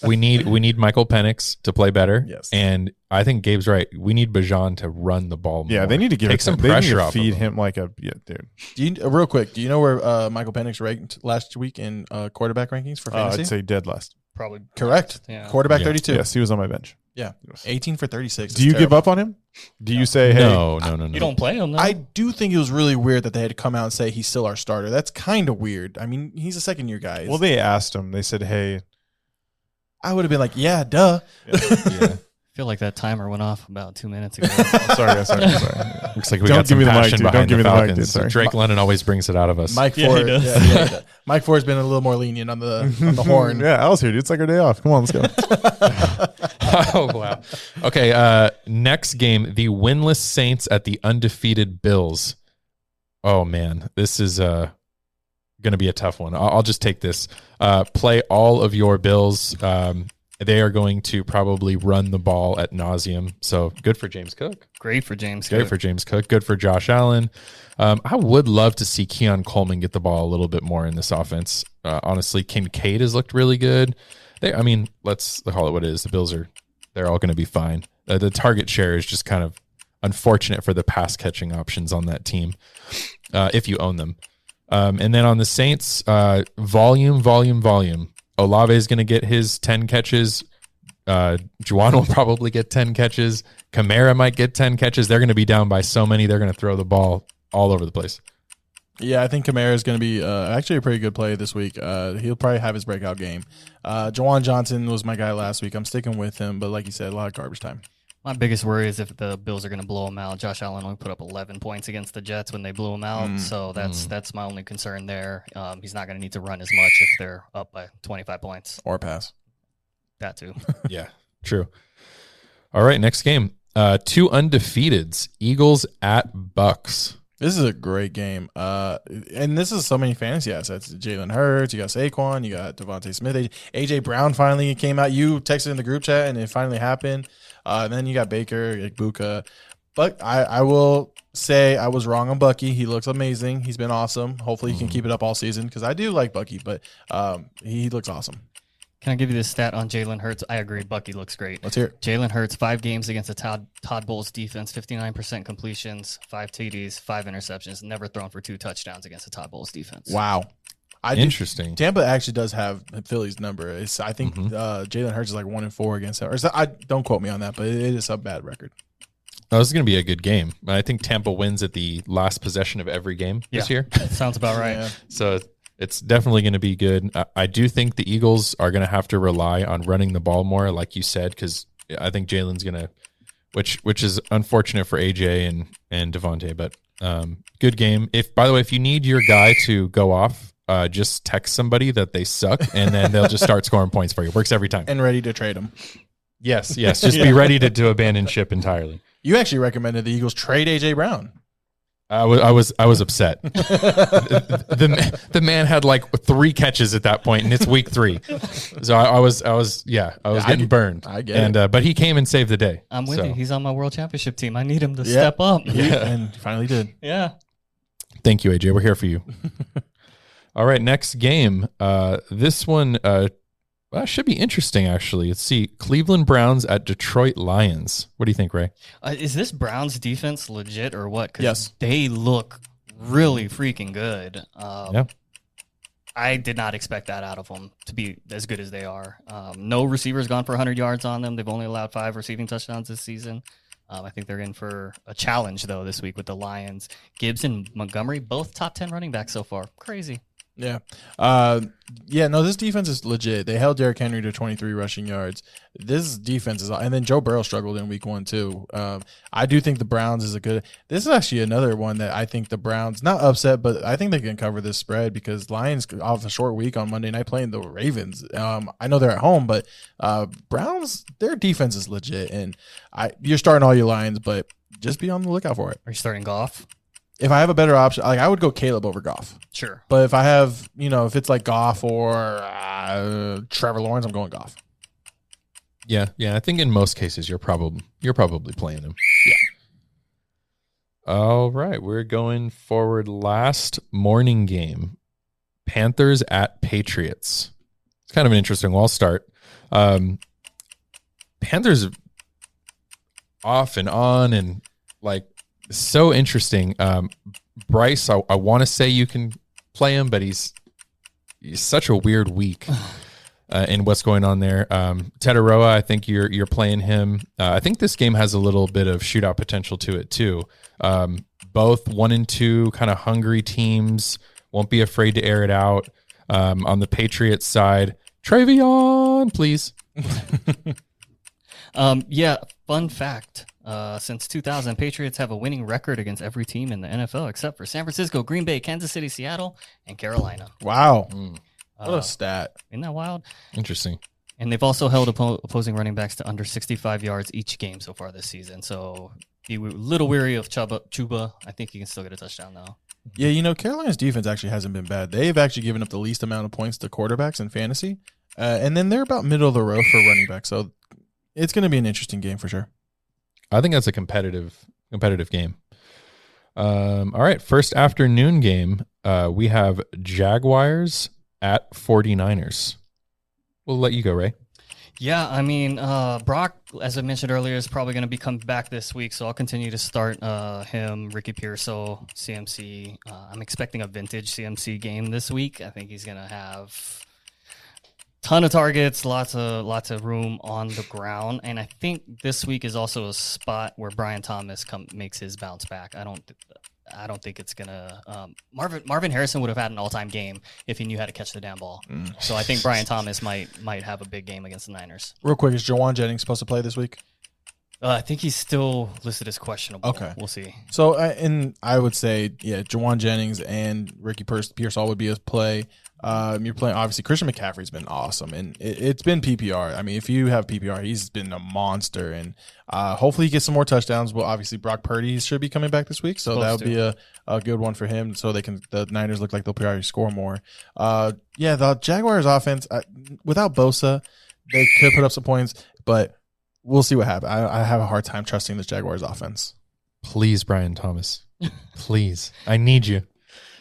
We need Michael Penix to play better. Yes. And I think Gabe's right. We need Bijan to run the ball more. Yeah, they need to give some pressure off. Feed him like a dude. Real quick, do you know where Michael Penix ranked last week in quarterback rankings for fantasy? I'd say dead last. Probably correct. Yeah. Quarterback 32. Yes, he was on my bench. Yeah, 18 for 36. Do you give up on him? Do you say, hey? No. You don't play him, though. I do think it was really weird that they had to come out and say he's still our starter. That's kind of weird. I mean, he's a second-year guy. Well, they asked him. They said, hey. I would have been like, yeah, duh. Yeah. I feel like that timer went off about 2 minutes ago. Sorry. Looks like we got some passion behind the Falcons. Drake London always brings it out of us. Mike Ford, Mike Ford's been a little more lenient on the horn. Yeah, Al's here, dude. It's like our day off. Come on, let's go. Oh wow. Okay. Next game, the winless Saints at the undefeated Bills. Oh man, this is going to be a tough one. I'll just take this. Play all of your Bills. They are going to probably run the ball at nauseum. So good for James Cook. Great for James Cook. Good for Josh Allen. I would love to see Keon Coleman get the ball a little bit more in this offense. Honestly, Kincaid has looked really good. Let's call it what it is. The Bills they're all going to be fine. The target share is just kind of unfortunate for the pass catching options on that team if you own them. And then on the Saints, volume. Olave is going to get his 10 catches. Juwan will probably get 10 catches. Kamara might get 10 catches. They're going to be down by so many. They're going to throw the ball all over the place. Yeah, I think Kamara is going to be actually a pretty good play this week. He'll probably have his breakout game. Juwan Johnson was my guy last week. I'm sticking with him, but like you said, a lot of garbage time. My biggest worry is if the Bills are going to blow him out. Josh Allen only put up 11 points against the Jets when they blew him out, so that's my only concern there. He's not going to need to run as much if they're up by 25 points. Or pass. That too. Yeah, true. All right, next game. 2 undefeateds, Eagles at Bucks. This is a great game. And this is so many fantasy assets. Jalen Hurts, you got Saquon, you got Devontae Smith. AJ Brown finally came out. You texted in the group chat, and it finally happened. And then you got Baker, Buka. But I will say I was wrong on Bucky. He looks amazing. He's been awesome. Hopefully he can keep it up all season because I do like Bucky, but he looks awesome. Can I give you this stat on Jalen Hurts? I agree. Bucky looks great. Let's hear it. Jalen Hurts, 5 games against the Todd Bowles defense, 59% completions, 5 TDs, 5 interceptions, never thrown for 2 touchdowns against the Todd Bowles defense. Wow. Interesting. Tampa actually does have Philly's number. I think Jalen Hurts is like 1-4 against them. Don't quote me on that, but it is a bad record. Oh, this is going to be a good game. I think Tampa wins at the last possession of every game this year. Sounds about right. Yeah. So it's definitely going to be good. I do think the Eagles are going to have to rely on running the ball more, like you said, because I think Jalen's going to, which is unfortunate for AJ and Devontae, but good game. By the way, if you need your guy to go off, just text somebody that they suck, and then they'll just start scoring points for you. Works every time. And ready to trade them. Yes. Just be ready to abandon ship entirely. You actually recommended the Eagles trade AJ Brown. I was upset. The man had like 3 catches at that point, and it's week 3. So I was getting burned. I get it. But he came and saved the day. I'm with you. He's on my world championship team. I need him to step up. Yeah, and finally did. Yeah. Thank you, AJ. We're here for you. All right, next game. This one, Well, that should be interesting, actually. Let's see. Cleveland Browns at Detroit Lions. What do you think, Ray? Is this Browns defense legit or what? 'Cause yes. They look really freaking good. Yeah. I did not expect that out of them to be as good as they are. No receivers gone for 100 yards on them. They've only allowed 5 receiving touchdowns this season. I think they're in for a challenge, though, this week with the Lions. Gibbs and Montgomery, both top 10 running backs so far. Crazy. Yeah. No, this defense is legit. They held Derrick Henry to 23 rushing yards. This defense is, and then Joe Burrow struggled in week 1 too. I do think the Browns is this is actually another one that I think the Browns, not upset, but I think they can cover this spread because Lions off a short week on Monday night playing the Ravens. I know they're at home, but Browns, their defense is legit. And you're starting all your Lions, but just be on the lookout for it. Are you starting Goff? If I have a better option, like I would go Caleb over Goff. Sure. But if I have, if it's like Goff or Trevor Lawrence, I'm going Goff. Yeah. I think in most cases you're probably playing him. Yeah. All right, we're going forward. Last morning game, Panthers at Patriots. It's kind of an interesting one. I'll start. Panthers off and on and like. So interesting. Bryce, I want to say you can play him, but he's such a weird week in what's going on there. Tetaroa, I think you're playing him. I think this game has a little bit of shootout potential to it too. Both 1 and 2 kind of hungry teams, won't be afraid to air it out. On the Patriots side, Travion, please. Fun fact. Since 2000, Patriots have a winning record against every team in the NFL except for San Francisco, Green Bay, Kansas City, Seattle, and Carolina. Wow. What a stat. Isn't that wild? Interesting. And they've also held opposing running backs to under 65 yards each game so far this season. So be a little weary of Chuba. I think he can still get a touchdown, though. Yeah, Carolina's defense actually hasn't been bad. They've actually given up the least amount of points to quarterbacks in fantasy. And then they're about middle of the road for running back. So it's going to be an interesting game for sure. I think that's a competitive game. All right, first afternoon game, we have Jaguars at 49ers. We'll let you go, Ray. Yeah, I mean, Brock, as I mentioned earlier, is probably going to be coming back this week, so I'll continue to start him, Ricky Pearsall, CMC. I'm expecting a vintage CMC game this week. I think he's going to have ton of targets, lots of room on the ground, and I think this week is also a spot where Brian Thomas makes his bounce back. I don't think it's gonna. Marvin Harrison would have had an all-time game if he knew how to catch the damn ball. So I think Brian Thomas might have a big game against the Niners. Real quick, is Jawan Jennings supposed to play this week? I think he's still listed as questionable. Okay, we'll see. So, and I would say, Jawan Jennings and Ricky Pearsall would be a play. You're playing, obviously, Christian McCaffrey's been awesome, and it's been PPR. I mean, if you have PPR, he's been a monster, and hopefully he gets some more touchdowns. Well, obviously, Brock Purdy should be coming back this week, so that would be a good one for him, so the Niners look like they'll probably score more. The Jaguars offense, without Bosa, they could put up some points, but we'll see what happens. I have a hard time trusting this Jaguars offense. Please, Brian Thomas. Please. I need you.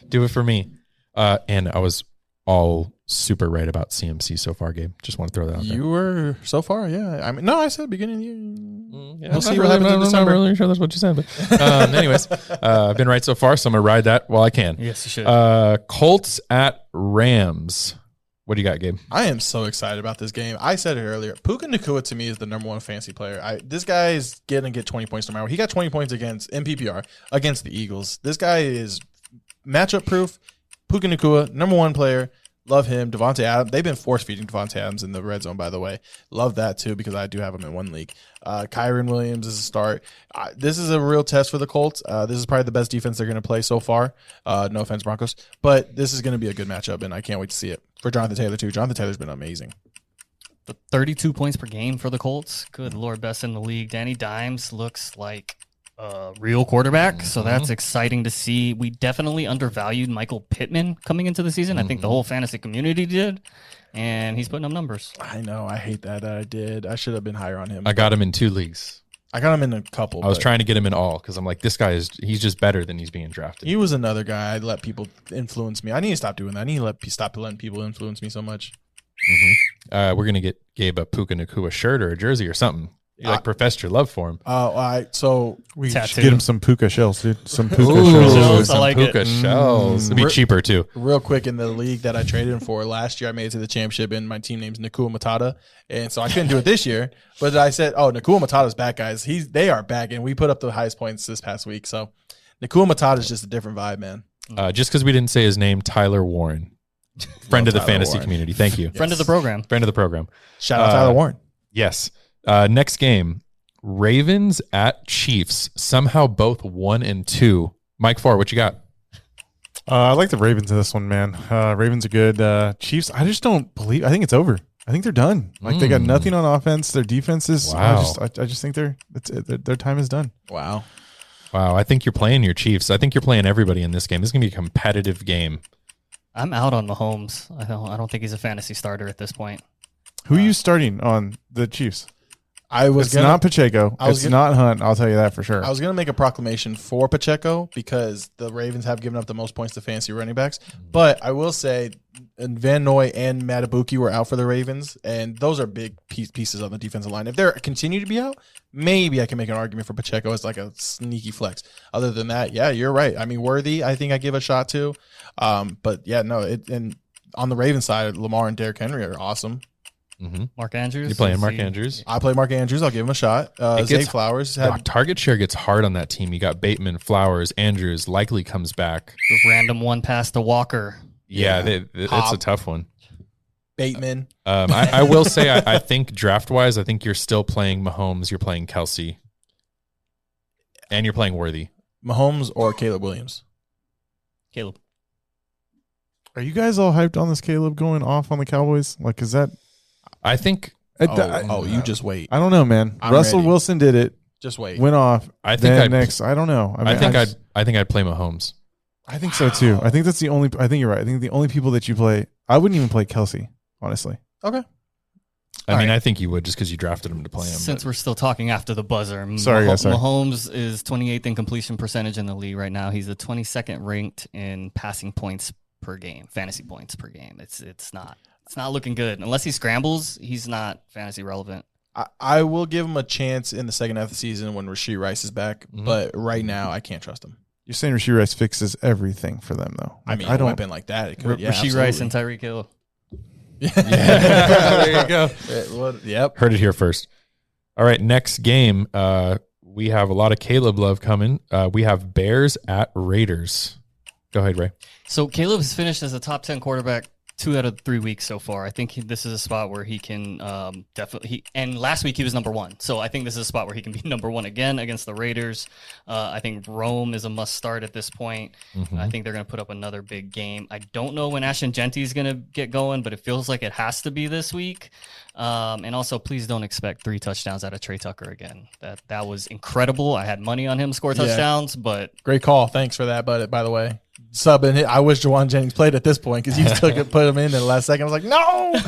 Do it for me. And I was all super right about CMC so far, Gabe. Just want to throw that out there. You were so far, yeah. I mean, no, I said beginning of the year. We'll see what happens in December. I'm not really sure that's what you said. But anyways, I've been right so far, so I'm going to ride that while I can. Yes, you should. Colts at Rams. What do you got, Gabe? I am so excited about this game. I said it earlier. Puka Nacua to me is the number one fantasy player. This guy is going to get 20 points no matter what. He got 20 points against PPR against the Eagles. This guy is matchup proof. Puka Nacua, number one player. Love him. Devontae Adams. They've been force feeding Devontae Adams in the red zone, by the way. Love that too because I do have him in one league. Kyren Williams is a start. This is a real test for the Colts. This is probably the best defense they're going to play so far. No offense, Broncos, but this is going to be a good matchup, and I can't wait to see it for Jonathan Taylor too. Jonathan Taylor's been amazing. 32 points per game for the Colts. Good Lord, best in the league. Danny Dimes looks like a real quarterback, so that's exciting to see. We definitely undervalued Michael Pittman coming into the season. I think the whole fantasy community did, and he's putting up numbers. I know. I hate that I did. I should have been higher on him. I got him in 2 leagues. I got him in a couple. I was trying to get him in all because I'm like, this guy he's just better than he's being drafted. He was another guy I let people influence me. I need to stop doing that. I need to stop letting people influence me so much. We're going to get Gabe a Puka Nacua shirt or a jersey or something. You professed your love for him. All right. So we should get him some Puka shells, dude. Some Puka shells. Some Puka shells. It'd be cheaper too. Real quick, in the league that I traded him for last year, I made it to the championship, and my team name's Nakua Matata, and so I couldn't do it this year. But I said, "Oh, Nakua Matata's back, guys. They are back, and we put up the highest points this past week. So Nakua Matata is just a different vibe, man. Just because we didn't say his name, Tyler Warren, friend of the fantasy community. Thank you, friend of the program. Friend of the program. Shout out Tyler Warren. Yes. Next game. Ravens at Chiefs. Somehow both 1-2. Mike Farr, what you got? I like the Ravens in this one, man. Ravens are good. Chiefs, I just don't believe. I think it's over. I think they're done. Like they got nothing on offense. Their defense is. Wow. I just think their time is done. Wow. I think you're playing your Chiefs. I think you're playing everybody in this game. This is gonna be a competitive game. I'm out on Mahomes. I don't think he's a fantasy starter at this point. Who are you starting on the Chiefs? It's not Pacheco. It's not Hunt. I'll tell you that for sure. I was going to make a proclamation for Pacheco because the Ravens have given up the most points to fantasy running backs. But I will say Van Noy and Matabuki were out for the Ravens, and those are big pieces on the defensive line. If they continue to be out, maybe I can make an argument for Pacheco as like a sneaky flex. Other than that, yeah, you're right. I mean, Worthy, I think I give a shot to. But yeah, no. And on the Ravens side, Lamar and Derrick Henry are awesome. Mm-hmm. Mark Andrews. You're playing Mark Andrews. I play Mark Andrews. I'll give him a shot. Zay Flowers. Target share gets hard on that team. You got Bateman, Flowers, Andrews likely comes back. The random one pass to Walker. Yeah, it's a tough one. Bateman. I will say, I think draft-wise, I think you're still playing Mahomes. You're playing Kelsey. And you're playing Worthy. Mahomes or Caleb Williams? Caleb. Are you guys all hyped on this Caleb going off on the Cowboys? Like, is that... I think. You just wait. I don't know, man. Russell ready. Wilson did it. Just wait. Went off. I think I don't know. I think I'd play Mahomes. I think so too. I think that's the only. I think you're right. I think the only people that you play. I wouldn't even play Kelsey, honestly. Okay. I think you would just because you drafted him to play him. Since we're still talking after the buzzer, sorry. Mahomes is 28th in completion percentage in the league right now. He's the 22nd ranked in passing points per game, fantasy points per game. It's not looking good. Unless he scrambles, he's not fantasy relevant. I will give him a chance in the second half of the season when Rashee Rice is back, but right now I can't trust him. You're saying Rashee Rice fixes everything for them, though. Like, I mean, I don't weapon like that. It could, Rashee Rice and Tyreek Hill. There you go. Yep. Heard it here first. All right, next game. We have a lot of Caleb love coming. We have Bears at Raiders. Go ahead, Ray. So Caleb has finished as a top 10 quarterback 2 out of 3 weeks so far. I think this is a spot where he can definitely. And last week he was number 1, so I think this is a spot where he can be number 1 again against the Raiders. I think Rome is a must start at this point. Mm-hmm. I think they're going to put up another big game. I don't know when Ashton Genty is going to get going, but it feels like it has to be this week. And also, please don't expect 3 touchdowns out of Trey Tucker again. That was incredible. I had money on him to score touchdowns, but great call. Thanks for that. But by the way. Subbing. I wish Jawan Jennings played at this point because you put him in the last second. I was like, no.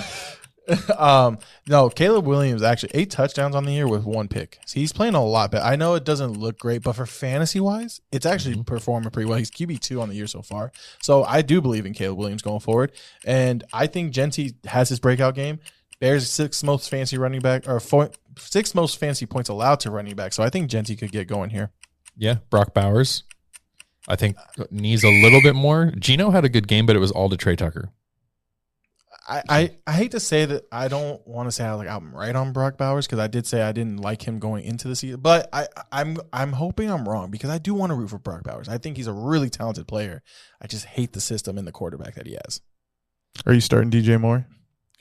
No, Caleb Williams actually 8 touchdowns on the year with 1 pick. So he's playing a lot better. I know it doesn't look great, but for fantasy wise, it's actually performing pretty well. He's QB2 on the year so far. So I do believe in Caleb Williams going forward. And I think Genty has his breakout game. Bears 6th most fancy running back or 6th most fancy points allowed to running back. So I think Genty could get going here. Yeah, Brock Bowers. I think needs a little bit more. Geno had a good game, but it was all to Trey Tucker. I hate to say that I don't want to say I'm right on Brock Bowers because I did say I didn't like him going into the season, but I'm hoping I'm wrong because I do want to root for Brock Bowers. I think he's a really talented player. I just hate the system and the quarterback that he has. Are you starting DJ Moore?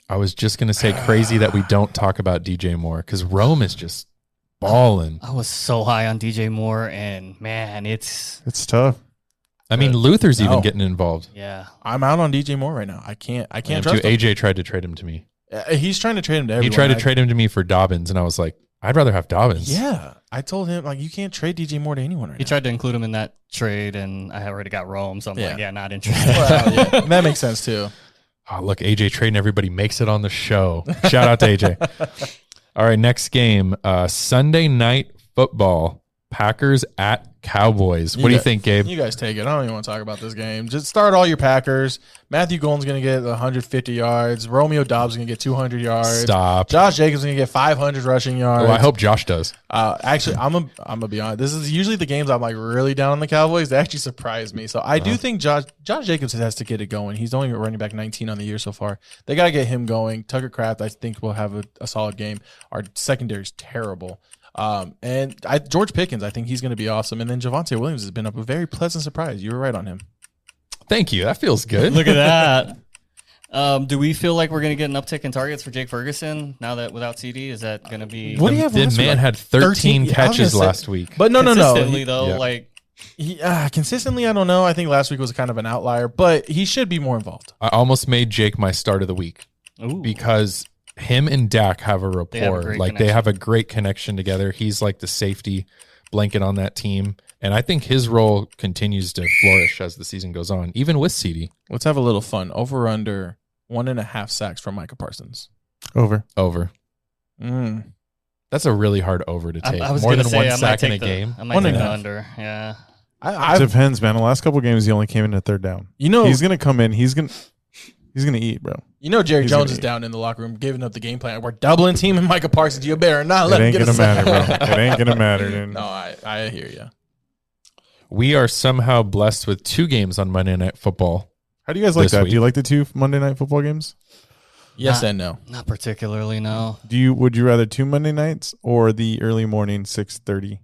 I was just going to say crazy that we don't talk about DJ Moore because Rome is just balling. I was so high on DJ Moore, and man, it's tough. I mean, Luther's even getting involved. Yeah, I'm out on DJ Moore right now. I can't trust him. AJ tried to trade him to me. He's trying to trade him to everyone. He tried to trade him to me for Dobbins, and I was like, I'd rather have Dobbins. Yeah, I told him you can't trade DJ Moore to anyone right now. He tried to include him in that trade, and I already got Rome, so I'm not interested. Well, that makes sense too. Oh, look, AJ trading everybody makes it on the show. Shout out to AJ. All right, next game, Sunday Night Football, Packers at Cowboys. What do you think, Gabe? You guys take it. I don't even want to talk about this game. Just start all your Packers. Matthew Golden's going to get 150 yards. Romeo Dobbs is going to get 200 yards. Stop. Josh Jacobs is going to get 500 rushing yards. Oh, I hope Josh does. Actually, I'm gonna be honest. This is usually the games I'm like really down on the Cowboys. They actually surprise me. So I do think Josh Jacobs has to get it going. He's only running back 19 on the year so far. They got to get him going. Tucker Kraft, I think, will have a solid game. Our secondary is terrible. George Pickens, I think he's going to be awesome. And then Javonte Williams has been a very pleasant surprise. You were right on him. Thank you. That feels good. Look at that. Do we feel like we're going to get an uptick in targets for Jake Ferguson now that without CD? Is that going to be? What do you have? The man had 13 catches last week. But no. Consistently, though, consistently, I don't know. I think last week was kind of an outlier, but he should be more involved. I almost made Jake my start of the week because him and Dak have a rapport. They have a great connection together. He's like the safety blanket on that team. And I think his role continues to flourish as the season goes on, even with CD. Let's have a little fun. Over under 1.5 sacks from Micah Parsons. Over. That's a really hard over to take. I was more than say, one sack in a game. I might take the under. Yeah. It depends, man. The last couple of games, he only came in at third down. He's going to come in. He's going to eat, bro. Jerry Jones is down in the locker room giving up the game plan. We're doubling team and Micah Parsons. You better not let him get a sack. It ain't going to matter, bro. It ain't going to matter, dude. No, I hear you. We are somehow blessed with 2 games on Monday Night Football. How do you guys like that? Week. Do you like the 2 Monday Night Football games? Yes and no. Not particularly, no. Would you rather 2 Monday nights or the early morning 6:30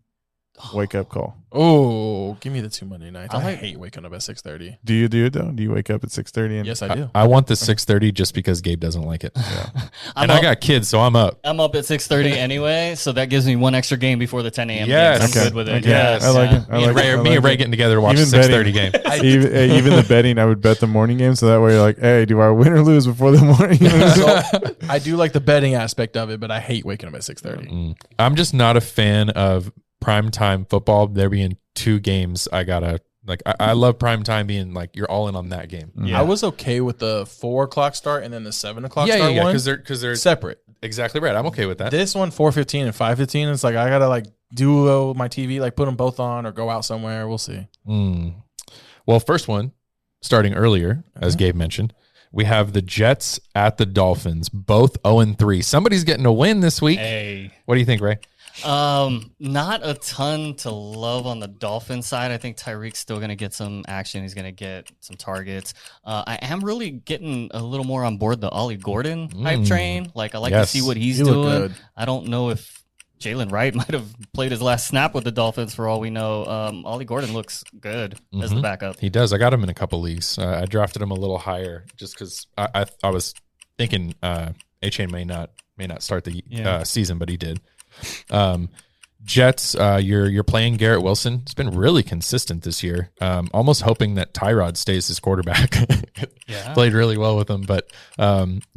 wake up call? Oh, give me the 2 Monday nights. I hate waking up at 6:30. Do you do it though? Do you wake up at 6:30? Yes, I do. I want the 6:30 just because Gabe doesn't like it. Yeah. I got kids, so I'm up. I'm up at 6:30 anyway, so that gives me one extra game before the 10 a.m. Yes. games. I'm good with it. Okay. Yes. I like it. Me and Ray getting together to watch the 6:30 game. Even the betting, I would bet the morning game, so that way you're like, hey, do I win or lose before the morning? So, I do like the betting aspect of it, but I hate waking up at 6:30. I'm just not a fan of primetime football. There being 2 games, I gotta I love primetime being like you're all in on that game. I was okay with the 4 o'clock start and then the 7 o'clock start. Yeah, one because they're separate. Exactly right. I'm okay with that. This one 4:15 and 5:15. It's like I gotta duo my TV, put them both on or go out somewhere. We'll see. Well, first one starting earlier, as Gabe mentioned. We have the Jets at the Dolphins, both 0-3. Somebody's getting a win this week. Hey. What do you think, Ray? Not a ton to love on the Dolphins side. I think Tyreek's still going to get some action. He's going to get some targets. I am really getting a little more on board the Ollie Gordon hype train. I like to see what he's doing. I don't know if Jalen Wright might have played his last snap with the Dolphins for all we know. Ollie Gordon looks good as the backup. He does. I got him in a couple leagues. I drafted him a little higher just because I was thinking A-Chain may not start the season, but he did. Jets, you're playing Garrett Wilson. It's been really consistent this year. Almost hoping that Tyrod stays his quarterback. Played really well with him, but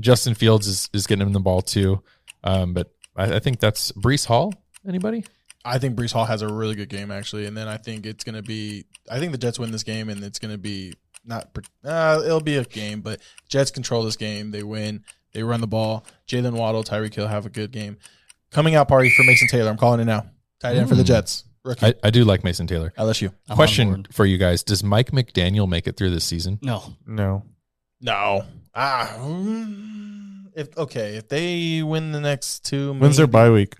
Justin Fields is getting him the ball too. But I think that's Breece Hall. Anybody? I think Breece Hall has a really good game actually, and then I think it's going to be. I think the Jets win this game, and it's going to be it'll be a game, but Jets control this game. They win. They run the ball. Jalen Waddle, Tyreek Hill have a good game. Coming out party for Mason Taylor. I'm calling it now. Tight end for the Jets. Rookie. I do like Mason Taylor. LSU. Question for you guys: does Mike McDaniel make it through this season? No. If they win the next 2, when's their bye week?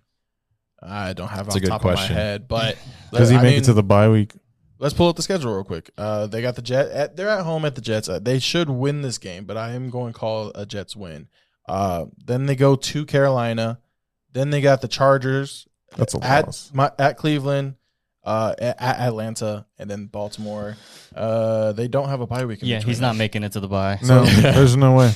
I don't have it That's on a good top question. of my head, but does he make it to the bye week? Let's pull up the schedule real quick. They got the Jets. They're at home at the Jets. They should win this game, but I am going to call a Jets win. Then they go to Carolina. Then they got the Chargers. That's a loss. At Cleveland, at Atlanta, and then Baltimore. They don't have a bye week. He's not making it to the bye. No, there's no way.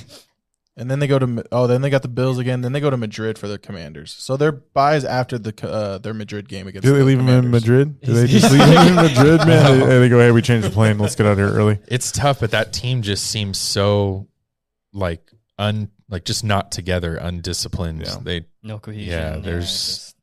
And then they go to then they got the Bills again. Then they go to Madrid for their Commanders. So their bye is after their Madrid game against. Do they leave him in Madrid? Do they just leave him in Madrid, man? And they go, hey, we changed the plane. Let's get out of here early. It's tough, but that team just seems so just not together, undisciplined. Yeah. No cohesion.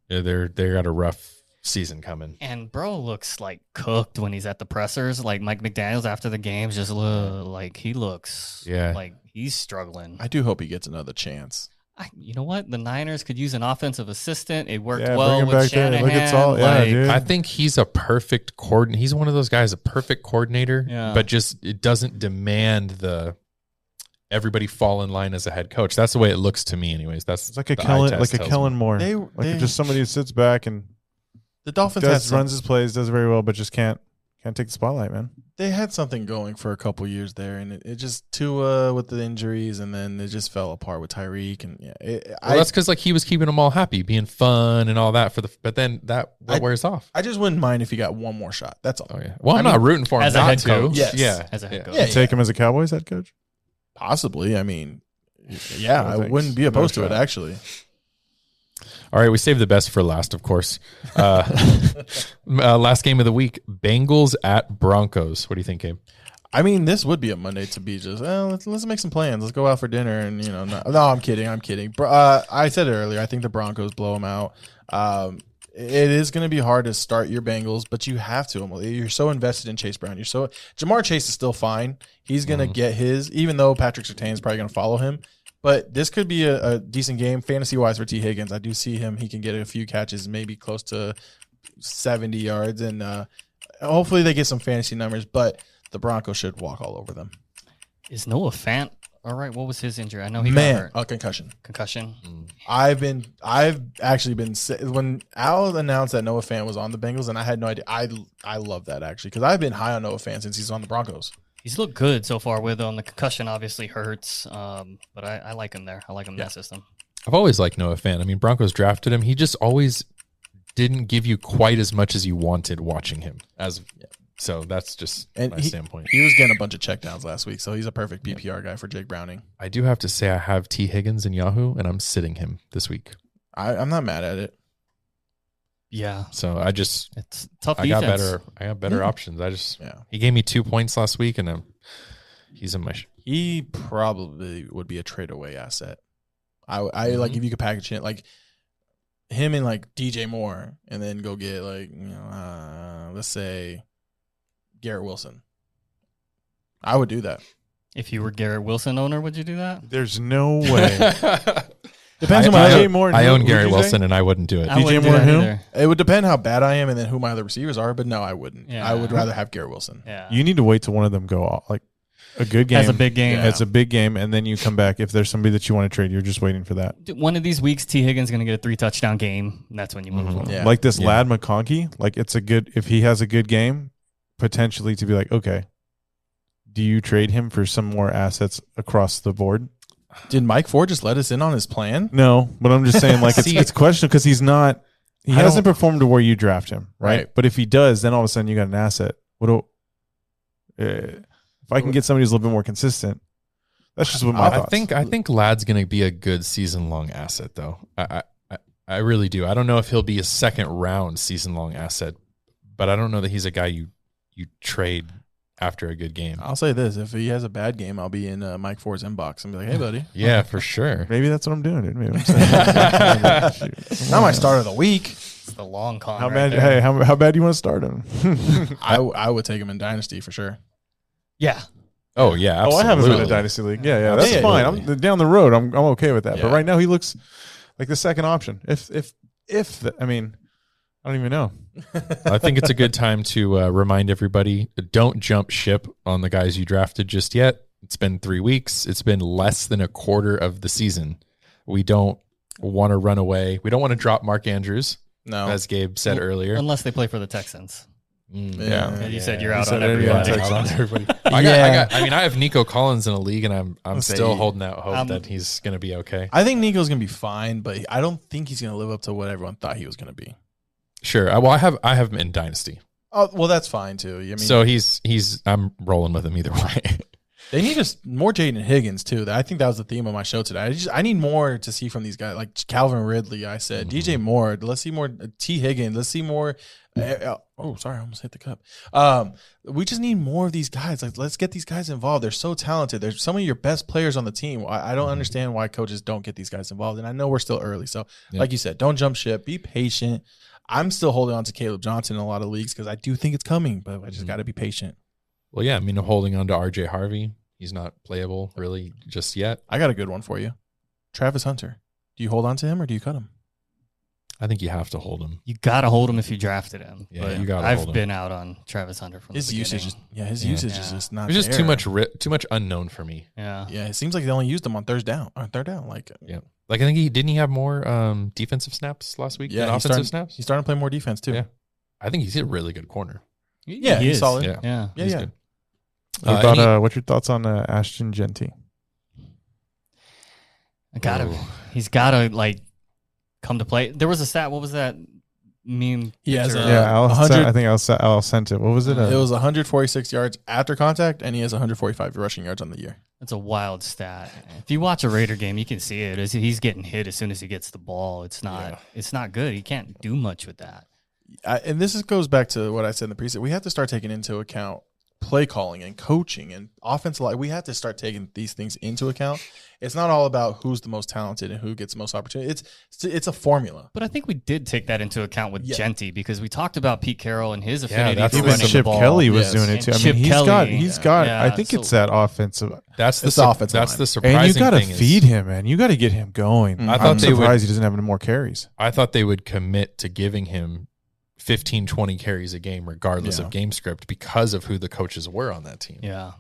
They got a rough season coming. And bro looks cooked when he's at the pressers. Mike McDaniels after the games just look like he looks like he's struggling. I do hope he gets another chance. You know what? The Niners could use an offensive assistant. It worked bring well him with back there. Shanahan. Look, it's all, dude. I think he's a perfect coordinator. He's one of those guys, a perfect coordinator, but just it doesn't demand everybody fall in line as a head coach. That's the way it looks to me, anyways. It's like a Kellen Moore, just somebody who sits back and the Dolphins runs his plays, does very well, but just can't take the spotlight, man. They had something going for a couple years there, and it just Tua with the injuries, and then it just fell apart with Tyreek, and that's because like he was keeping them all happy, being fun and all that but then that wears off. I just wouldn't mind if he got one more shot. That's all. Oh yeah. Well, I'm not rooting for him as a head coach. Yes. Yeah, as a head coach. Take him as a Cowboys head coach. Possibly. I mean, I wouldn't be opposed to it actually. All right, we saved the best for last, of course. Last game of the week, Bengals at Broncos. What do you think, Gabe? I mean, this would be a Monday to be just, let's make some plans. Let's go out for dinner and, no, I'm kidding. I said it earlier. I think the Broncos blow them out. It is going to be hard to start your Bengals, but you have to. You're so invested in Chase Brown. Jamar Chase is still fine. He's going to get his, even though Patrick Surtain is probably going to follow him. But this could be a decent game fantasy-wise for T. Higgins. I do see him. He can get a few catches, maybe close to 70 yards, and hopefully they get some fantasy numbers. But the Broncos should walk all over them. Is Noah Fant all right? What was his injury? I know he got hurt. A concussion. Concussion? I've actually been – when Al announced that Noah Fant was on the Bengals, and I had no idea. I love that, actually, because I've been high on Noah Fant since he's on the Broncos. He's looked good so far with him. The concussion obviously hurts, but I like him there. I like him in that system. I've always liked Noah Fant. I mean, Broncos drafted him. He just always didn't give you quite as much as you wanted watching him. So that's just my standpoint. He was getting a bunch of checkdowns last week, so he's a perfect PPR guy for Jake Browning. I do have to say I have T. Higgins in Yahoo, and I'm sitting him this week. I'm not mad at it. Yeah. So it's tough. I got better options. He gave me 2 points last week, and he's in my. He probably would be a trade away asset. I like if you could package it like him and like DJ Moore, and then go get let's say Garrett Wilson. I would do that. If you were Garrett Wilson owner, would you do that? There's no way. Depends on I own Gary Wilson, and I wouldn't do it. DJ Moore and who? It would depend how bad I am and then who my other receivers are, but no, I wouldn't. Yeah. I would rather have Garrett Wilson. Yeah. You need to wait till one of them go off. Like a good game. As a big game. Yeah. It's a big game, and then you come back. If there's somebody that you want to trade, you're just waiting for that. One of these weeks, T. Higgins is going to get a 3-touchdown game, and that's when you move him. Yeah. Like this Lad McConkey, like it's a good, if he has a good game, potentially to be like, okay, do you trade him for some more assets across the board? Did Mike Ford just let us in on his plan? No, but I'm just saying, like, it's questionable because he hasn't performed to where you draft him, right? But if he does, then all of a sudden you got an asset. If I can get somebody who's a little bit more consistent, that's just what my thoughts. I think Lad's going to be a good season-long asset, though. I really do. I don't know if he'll be a second-round season-long asset, but I don't know that he's a guy you trade after a good game. I'll say this: if he has a bad game, I'll be in Mike Ford's inbox and be like, "Hey, buddy." Yeah, for sure. Maybe that's what I'm doing, dude. Maybe I'm saying, not my start of the week. It's the long con. How bad? Hey, how bad do you want to start him? I would take him in Dynasty for sure. Yeah. Oh yeah. Absolutely. Oh, I have him in a Dynasty league. Yeah. That's fine. I'm down the road. I'm okay with that. Yeah. But right now he looks like the second option. I mean, I don't even know. I think it's a good time to remind everybody, don't jump ship on the guys you drafted just yet. It's been 3 weeks. It's been less than a quarter of the season. We don't want to run away. We don't want to drop Mark Andrews, as Gabe said earlier. Unless they play for the Texans. Yeah. You said you're out on everybody. I have Nico Collins in a league, and I'm still holding out hope that he's going to be okay. I think Nico's going to be fine, but I don't think he's going to live up to what everyone thought he was going to be. Sure. Well, I have him in Dynasty. Oh, well, that's fine too. I mean, so I'm rolling with him either way. They need more Jaden Higgins too. I think that was the theme of my show today. I need more to see from these guys, like Calvin Ridley. I said DJ Moore. Let's see more T Higgins. Let's see more. Oh, sorry, I almost hit the cup. We just need more of these guys. Like, let's get these guys involved. They're so talented. They're some of your best players on the team. I don't understand why coaches don't get these guys involved. And I know we're still early, so like you said, don't jump ship. Be patient. I'm still holding on to Caleb Johnson in a lot of leagues because I do think it's coming, but I just got to be patient. Well, yeah, I mean, I'm holding on to RJ Harvey. He's not playable really just yet. I got a good one for you. Travis Hunter. Do you hold on to him or do you cut him? I think you have to hold him. You got to hold him if you drafted him. Yeah, but you got to hold him. I've been out on Travis Hunter from his the usage. His usage is just not. There's just too much unknown for me. Yeah. It seems like they only used him on third down. Like I think didn't he have more defensive snaps last week than offensive snaps? He's starting to play more defense too. Yeah, I think he's a really good corner. Yeah, he's solid. Yeah. He's good. What about what's your thoughts on Ashton Genty? He's gotta like come to play. There was a stat. What was that meme? He has I think Al sent it. What was it? It was 146 yards after contact, and he has 145 rushing yards on the year. That's a wild stat. If you watch a Raider game, you can see it. He's getting hit as soon as he gets the ball. It's not good. He can't do much with that. And this goes back to what I said in the preset. We have to start taking into account play calling and coaching and offensive line. We have to start taking these things into account. It's not all about who's the most talented and who gets the most opportunity. It's a formula. But I think we did take that into account with Genty because we talked about Pete Carroll and his affinity for even running Chip the ball. Kelly was doing it too. I mean, he's got. I think it's that offensive. That's the offensive. That's the surprising thing. And you got to thing feed him, man. You got to get him going. I'm surprised he doesn't have any more carries. I thought they would commit to giving him 15, 20 carries a game, regardless of game script, because of who the coaches were on that team. Yeah.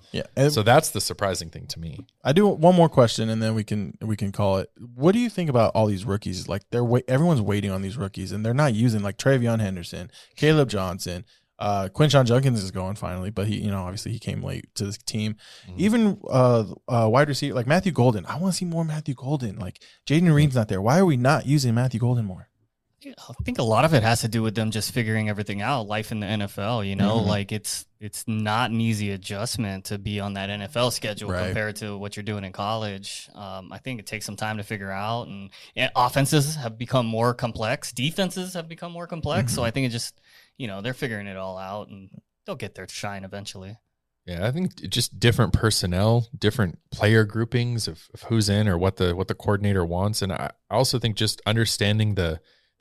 So that's the surprising thing to me. I do one more question, and then we can call it. What do you think about all these rookies? Like everyone's waiting on these rookies, and they're not using like Travion Henderson, Caleb Johnson, Quinshon Judkins is going finally, but he, obviously he came late to this team. Mm-hmm. Even wide receiver like Matthew Golden. I want to see more Matthew Golden. Like Jaden Reed's not there. Why are we not using Matthew Golden more? I think a lot of it has to do with them just figuring everything out. Life in the NFL, like it's not an easy adjustment to be on that NFL schedule compared to what you're doing in college. I think it takes some time to figure out, and offenses have become more complex. Defenses have become more complex. Mm-hmm. So I think it just, they're figuring it all out, and they'll get their shine eventually. Yeah, I think just different personnel, different player groupings of who's in or what the coordinator wants, and I also think just understanding the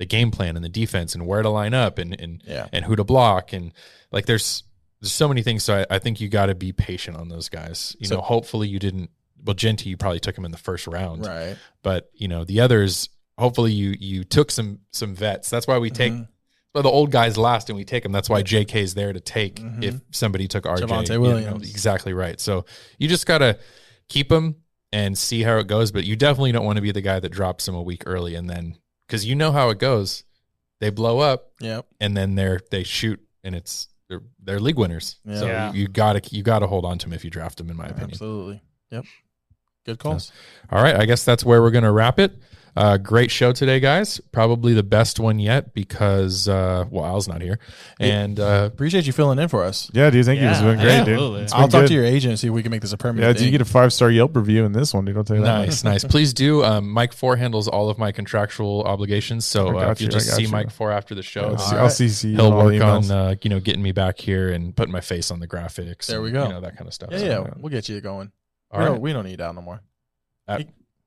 game plan and the defense and where to line up and who to block. And like, there's so many things. So I think you got to be patient on those guys. Hopefully you didn't, Genty, you probably took him in the first round, right? But the others, hopefully you took some vets. That's why we take the old guys last and we take them. That's why JK's there to take if somebody took RJ. Javonte Williams. Exactly right. So you just got to keep them and see how it goes. But you definitely don't want to be the guy that drops them a week early and then, because how it goes, they blow up, and then they shoot, and they're league winners. Yeah. So you gotta hold on to them if you draft them, in my opinion. Absolutely. Yep. Good calls. All right, I guess that's where we're gonna wrap it. Great show today, guys. Probably the best one yet because, Al's not here. And appreciate you filling in for us. Yeah, dude. Thank you. This has been great, dude. I'll talk to your agent and see if we can make this a permanent thing. You get a 5-star Yelp review in this one, dude. I'll tell you that. Nice. Please do. Mike 4 handles all of my contractual obligations. So if you just see Mike 4 after the show, I'll CC. He'll work on getting me back here and putting my face on the graphics. There we go. That kind of stuff. Yeah, we'll get you going. We don't need Al no more.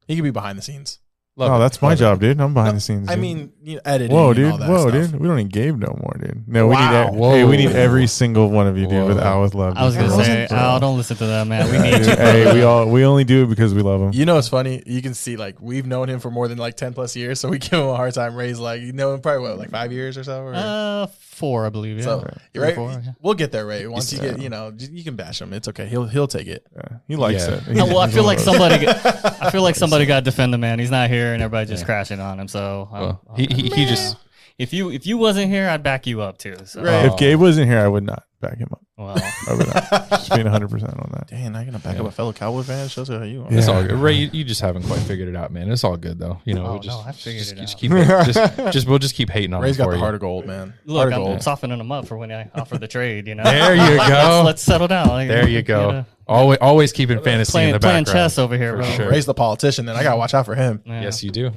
He can be behind the scenes. That's my job, dude. I'm behind the scenes. I dude. mean, editing. Whoa, dude. And all that stuff. Dude. We don't need Gabe no more, dude. No, we need every single one of you, dude. With Al with love. I was gonna say, Al, don't listen to that, man. We need you. Hey, we only do it because we love him. It's funny. You can see we've known him for more than 10+ years, so we give him a hard time. Ray's him probably 5 years or so. 4, I believe. Yeah. So you're right. 4, We'll get there, Ray. Once you get, you can bash him. It's okay. He'll take it. Yeah, he likes it. Well, I feel like somebody got to defend the man. He's not here, and everybody just crashing on him. So he just. If you wasn't here, I'd back you up too. So. Right. If Gabe wasn't here, I would not back him up. Well, I would not. Just being 100% on that. Dang, I'm gonna back up a fellow Cowboy fan. Shows how you are. It's all good. Ray, you just haven't quite figured it out, man. It's all good though. I figured it out. We'll just keep hating on him. Ray's got the heart of gold, man. Look, I'm softening him up for when I offer the trade. There you go. Let's settle down. There you go. Always keeping fantasy in the background. Playing chess over here, bro. Sure. Ray's the politician, then I gotta watch out for him. Yeah. Yes, you do.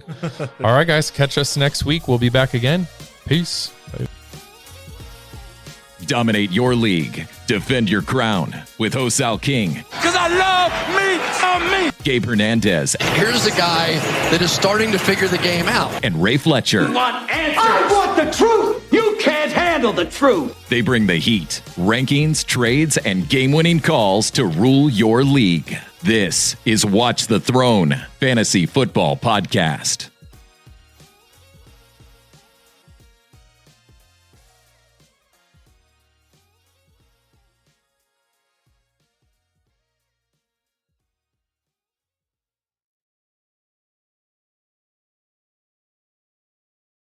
All right, guys, catch us next week. We'll be back again. Peace. Dominate your league. Defend your crown with Hosal King. Because I love me. Gabe Hernandez. Here's a guy that is starting to figure the game out. And Ray Fletcher. I want the truth. You can't handle the truth. They bring the heat, rankings, trades, and game-winning calls to rule your league. This is Watch the Throne Fantasy Football Podcast.